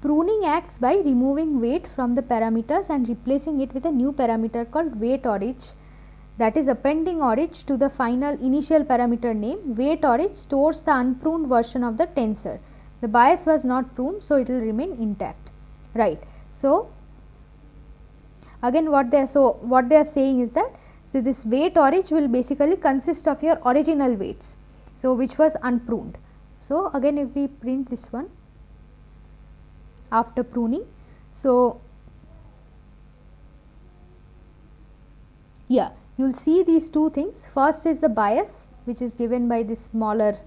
Pruning acts by removing weight from the parameters and replacing it with a new parameter called weight orig, that is appending orig to the final initial parameter name. Weight orig stores the unpruned version of the tensor. The bias was not pruned, so it will remain intact, right. So again what they are saying is that, so this weight orig will basically consist of your original weights, so which was unpruned. So again if we print this one after pruning, so yeah, you will see these two things. First is the bias, which is given by this smaller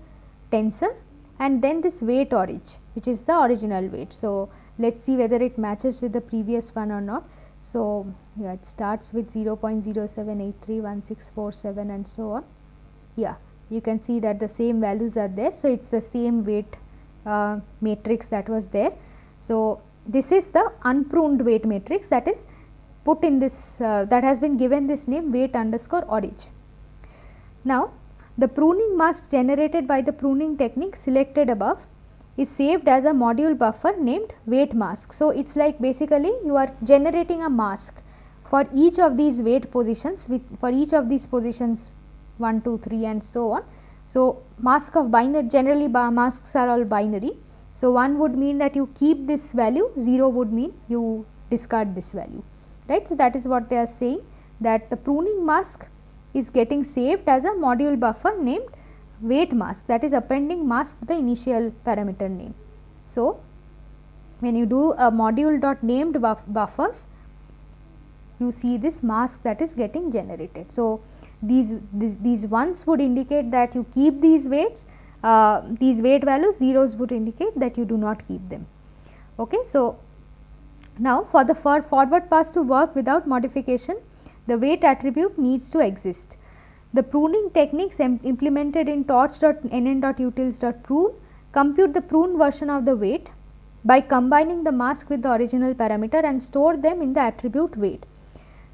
tensor, and then this weight orig, which is the original weight. So let us see whether it matches with the previous one or not. So yeah, it starts with 0.07831647 and so on. Yeah, you can see that the same values are there. So it is the same weight matrix that was there. So this is the unpruned weight matrix that is put in this that has been given this name weight underscore orig. Now the pruning mask generated by the pruning technique selected above is saved as a module buffer named weight mask. So it is like basically you are generating a mask for each of these weight positions, for each of these positions 1, 2, 3 and so on. So mask of binary, generally masks are all binary. So 1 would mean that you keep this value, 0 would mean you discard this value, right. So that is what they are saying, that the pruning mask is getting saved as a module buffer named weight mask, that is appending mask to the initial parameter name. So when you do a module dot named buffers, you see this mask that is getting generated. So these ones would indicate that you keep these weights, these weight values, zeros would indicate that you do not keep them. Okay. So now for the forward pass to work without modification, the weight attribute needs to exist. The pruning techniques implemented in torch.nn.utils.prune compute the prune version of the weight by combining the mask with the original parameter and store them in the attribute weight.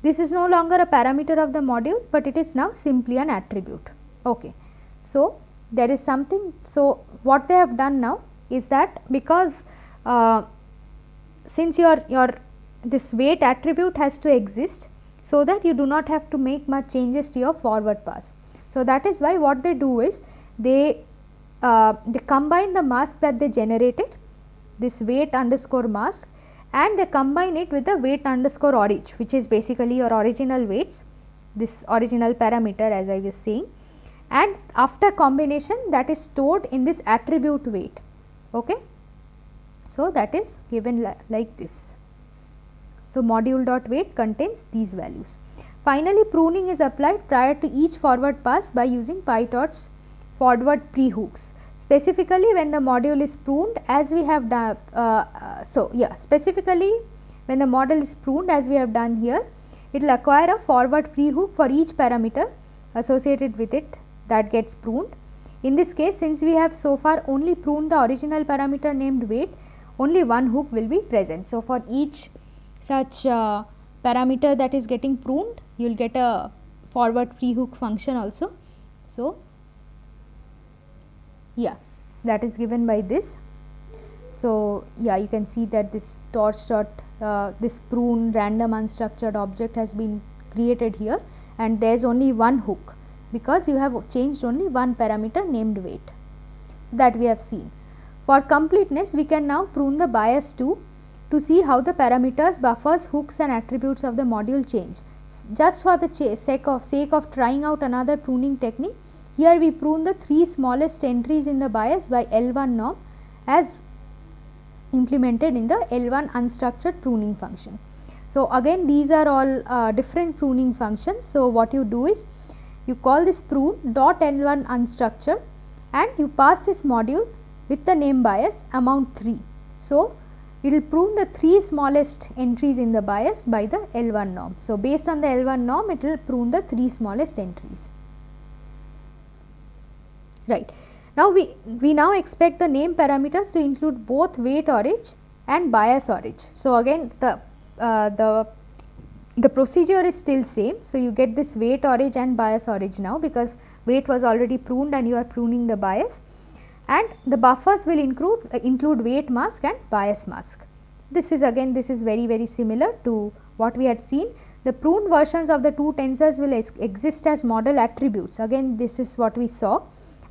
This is no longer a parameter of the module, but it is now simply an attribute. Okay. So there is something, so what they have done now is that, because since your this weight attribute has to exist, so that you do not have to make much changes to your forward pass. So that is why what they do is they combine the mask that they generated, this weight underscore mask, and they combine it with the weight underscore orig, which is basically your original weights, this original parameter as I was saying, and after combination that is stored in this attribute weight. Okay. So that is given like this. So module dot weight contains these values. Finally, pruning is applied prior to each forward pass by using PyTorch forward pre-hooks. Specifically when the module is pruned, as we have done, specifically when the model is pruned as we have done here, it will acquire a forward pre-hook for each parameter associated with it that gets pruned. In this case, since we have so far only pruned the original parameter named weight, only one hook will be present. So for each such parameter that is getting pruned, you will get a forward pre-hook function also. So Yeah, that is given by this. So yeah, you can see that this torch dot this prune random unstructured object has been created here, and there is only one hook because you have changed only one parameter named weight. So that we have seen. For completeness, we can now prune the bias to see how the parameters, buffers, hooks and attributes of the module change. Just for the sake of trying out another pruning technique, here we prune the 3 smallest entries in the bias by L1 norm as implemented in the L1 unstructured pruning function. So again, these are all different pruning functions. So what you do is, you call this prune dot L1 unstructured and you pass this module with the name bias amount 3. So it will prune the 3 smallest entries in the bias by the L1 norm. So based on the L1 norm, it will prune the 3 smallest entries. Right. Now we now expect the name parameters to include both weight origin and bias origin. So again, the procedure is still same. So you get this weight origin and bias origin now, because weight was already pruned and you are pruning the bias, and the buffers will include weight mask and bias mask. This is very similar to what we had seen. The pruned versions of the two tensors will exist as model attributes. Again, this is what we saw,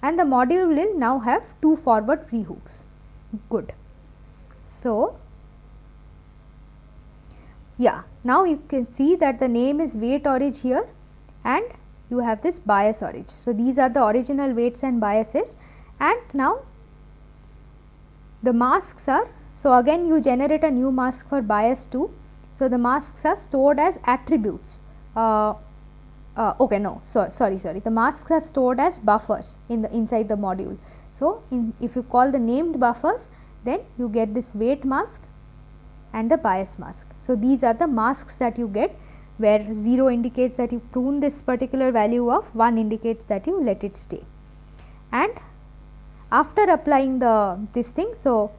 and the module will now have 2 forward free hooks. Good. So yeah, now you can see that the name is weight origin here and you have this bias origin. So these are the original weights and biases, and now the masks are, so again you generate a new mask for bias 2. So the masks are stored as attributes. Okay, no, sorry, the masks are stored as buffers inside the module. So if you call the named buffers, then you get this weight mask and the bias mask. So these are the masks that you get, where 0 indicates that you prune this particular value of, 1 indicates that you let it stay. And after applying this thing, so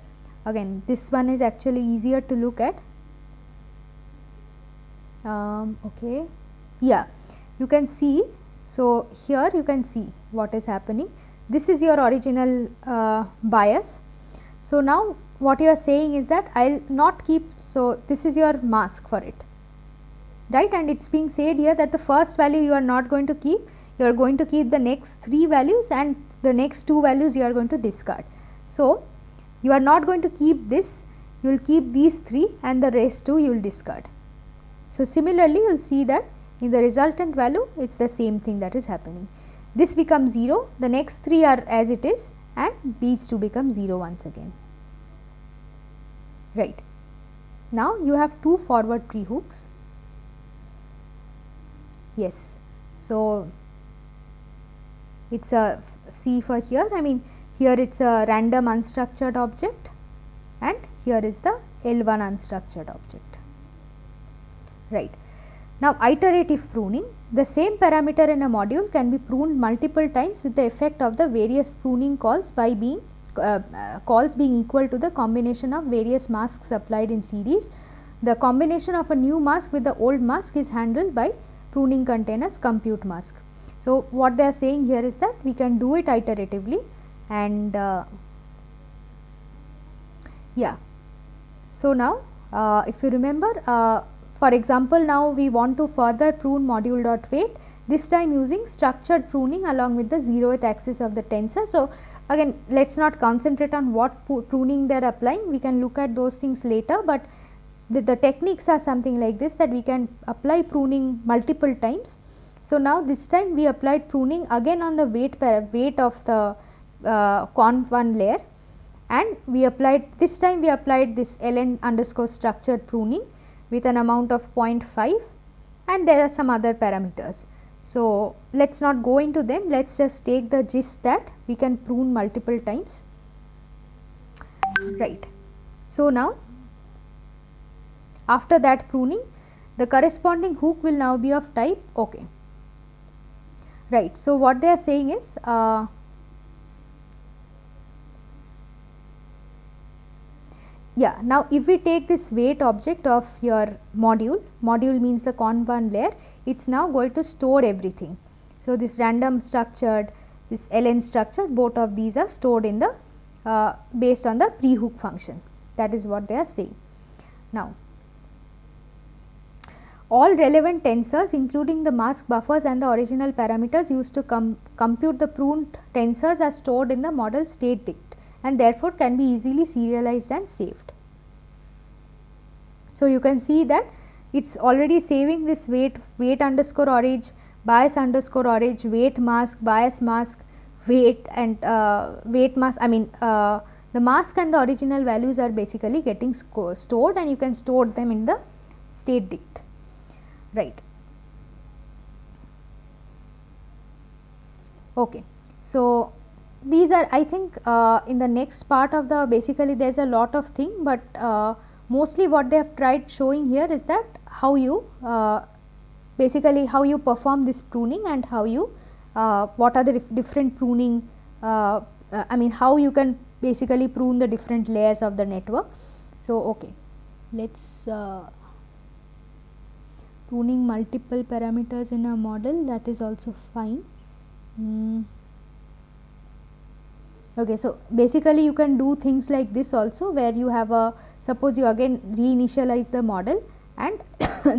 again this one is actually easier to look at. Okay, yeah, you can see, so here you can see what is happening. This is your original bias. So now what you are saying is that I will not keep, so this is your mask for it, right, and it is being said here that the first value you are not going to keep, you are going to keep the next 3 values and the next 2 values you are going to discard. So you are not going to keep this, you will keep these 3 and the rest 2 you will discard. So similarly, you will see that in the resultant value it is the same thing that is happening. This becomes 0, the next 3 are as it is, and these 2 become 0 once again. Right. Now you have 2 forward free hooks. Yes. So it's a C for here, I mean here it's a random unstructured object and here is the L1 unstructured object. Right. Now iterative pruning, the same parameter in a module can be pruned multiple times with the effect of the various pruning calls by being calls being equal to the combination of various masks applied in series. The combination of a new mask with the old mask is handled by pruning containers compute mask. So what they are saying here is that we can do it iteratively, and yeah. So now if you remember, for example, now we want to further prune module dot weight, this time using structured pruning along with the 0th axis of the tensor. So again, let us not concentrate on what pruning they are applying, we can look at those things later, but the techniques are something like this, that we can apply pruning multiple times. So now this time we applied pruning again on the weight of the conv1 layer, and we applied, this time we applied this ln underscore structured pruning with an amount of 0.5, and there are some other parameters. So let us not go into them, let us just take the gist that we can prune multiple times. Right. So now after that pruning, the corresponding hook will now be of type OK. Right. So what they are saying is yeah, now if we take this weight object of your module means the conv1 layer, it is now going to store everything. So this random structured, this ln structure, both of these are stored in the based on the pre-hook function. That is what they are saying. Now, all relevant tensors including the mask buffers and the original parameters used to compute the pruned tensors are stored in the model state dict and therefore can be easily serialized and saved. So, you can see that it is already saving this weight underscore orange, bias underscore orange, weight mask, bias mask, weight and weight mask. I mean the mask and the original values are basically getting stored, and you can store them in the state dict, right. Okay. So, these are, I think in the next part of the, basically there is a lot of thing, but mostly what they have tried showing here is that how you basically how you perform this pruning and how you what are the different pruning I mean how you can basically prune the different layers of the network. So, okay, let us pruning multiple parameters in a model, that is also fine. Okay, so basically you can do things like this also, where you have a, suppose you again reinitialize the model, and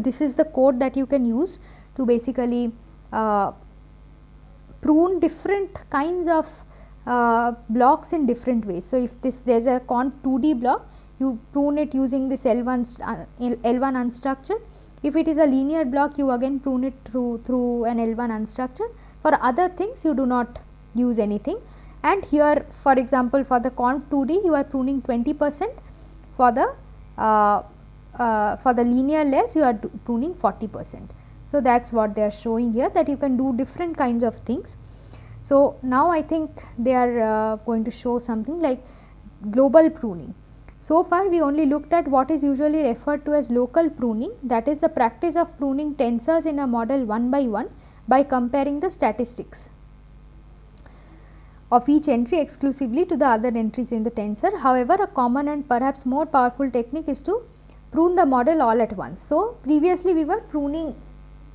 this is the code that you can use to basically prune different kinds of blocks in different ways. So, if there is a conf 2D block, you prune it using this L1 unstructured. If it is a linear block, you again prune it through an L1 unstructured. For other things you do not use anything, and here for example for the conf 2D you are pruning 20%, for the linear layers you are pruning 40%. So, that is what they are showing here, that you can do different kinds of things. So, now I think they are going to show something like global pruning. So far we only looked at what is usually referred to as local pruning, that is the practice of pruning tensors in a model one by one by comparing the statistics of each entry exclusively to the other entries in the tensor. However, a common and perhaps more powerful technique is to prune the model all at once. So, previously we were pruning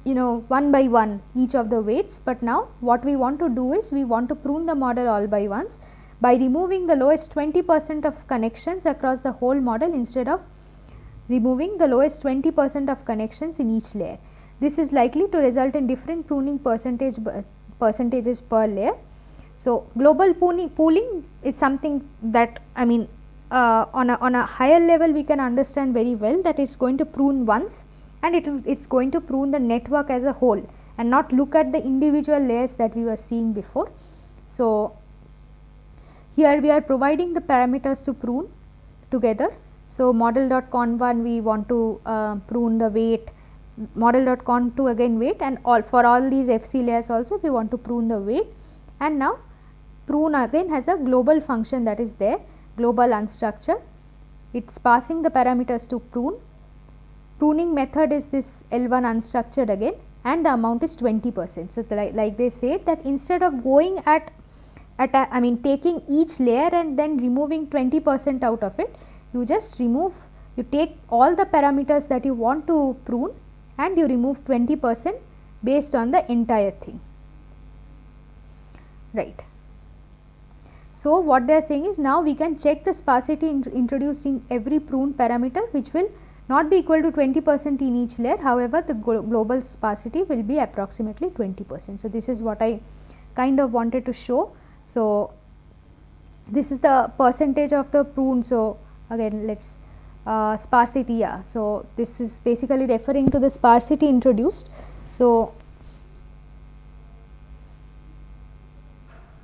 one by one each of the weights, but now what we want to do is we want to prune the model all by once by removing the lowest 20% of connections across the whole model instead of removing the lowest 20% of connections in each layer. This is likely to result in different pruning percentages per layer. So, global pooling is something that, I mean on a higher level we can understand very well, that it is going to prune once and it is going to prune the network as a whole and not look at the individual layers that we were seeing before. So, here we are providing the parameters to prune together. So, model.con1 we want to prune the weight, model.con2 again weight, and for all these FC layers also we want to prune the weight. And now prune again has a global function that is there, global unstructured, it is passing the parameters to prune. Pruning method is this L1 unstructured again, and the amount is 20%. So, like they said that instead of going taking each layer and then removing 20% out of it, you just you take all the parameters that you want to prune and you remove 20% based on the entire thing, right. So, what they are saying is now we can check the sparsity introduced in every pruned parameter, which will not be equal to 20% in each layer. However, the global sparsity will be approximately 20%. So, this is what I kind of wanted to show. So, this is the percentage of the prune. So, again let us sparsity, yeah. So, this is basically referring to the sparsity introduced. So,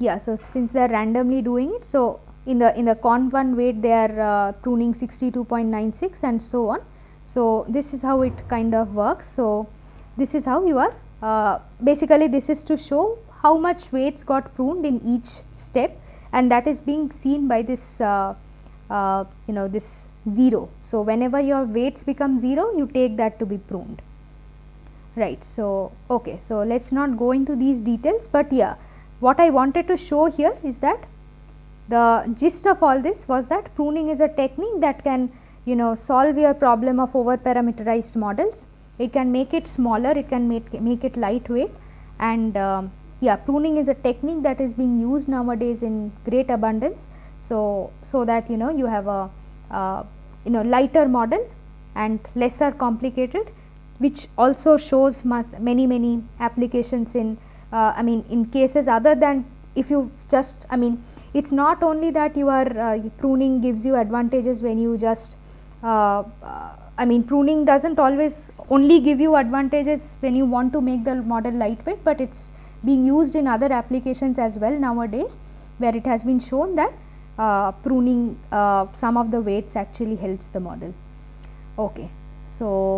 yeah, so since they are randomly doing it, so in the conf1 weight they are pruning 62.96 and so on. So, this is how it kind of works. So, this is how you are basically this is to show how much weights got pruned in each step, and that is being seen by this this 0. So, whenever your weights become 0, you take that to be pruned, right. So, okay, so let us not go into these details, but yeah, what I wanted to show here is that the gist of all this was that pruning is a technique that can solve your problem of over parameterized models. It can make it smaller, it can make it lightweight, and yeah, pruning is a technique that is being used nowadays in great abundance. So that you have a lighter model and lesser complicated, which also shows many applications in in cases other than, if you just it's not only that you are pruning gives you advantages when you just pruning doesn't always only give you advantages when you want to make the model lightweight, but it's being used in other applications as well nowadays, where it has been shown that pruning some of the weights actually helps the model. Okay, so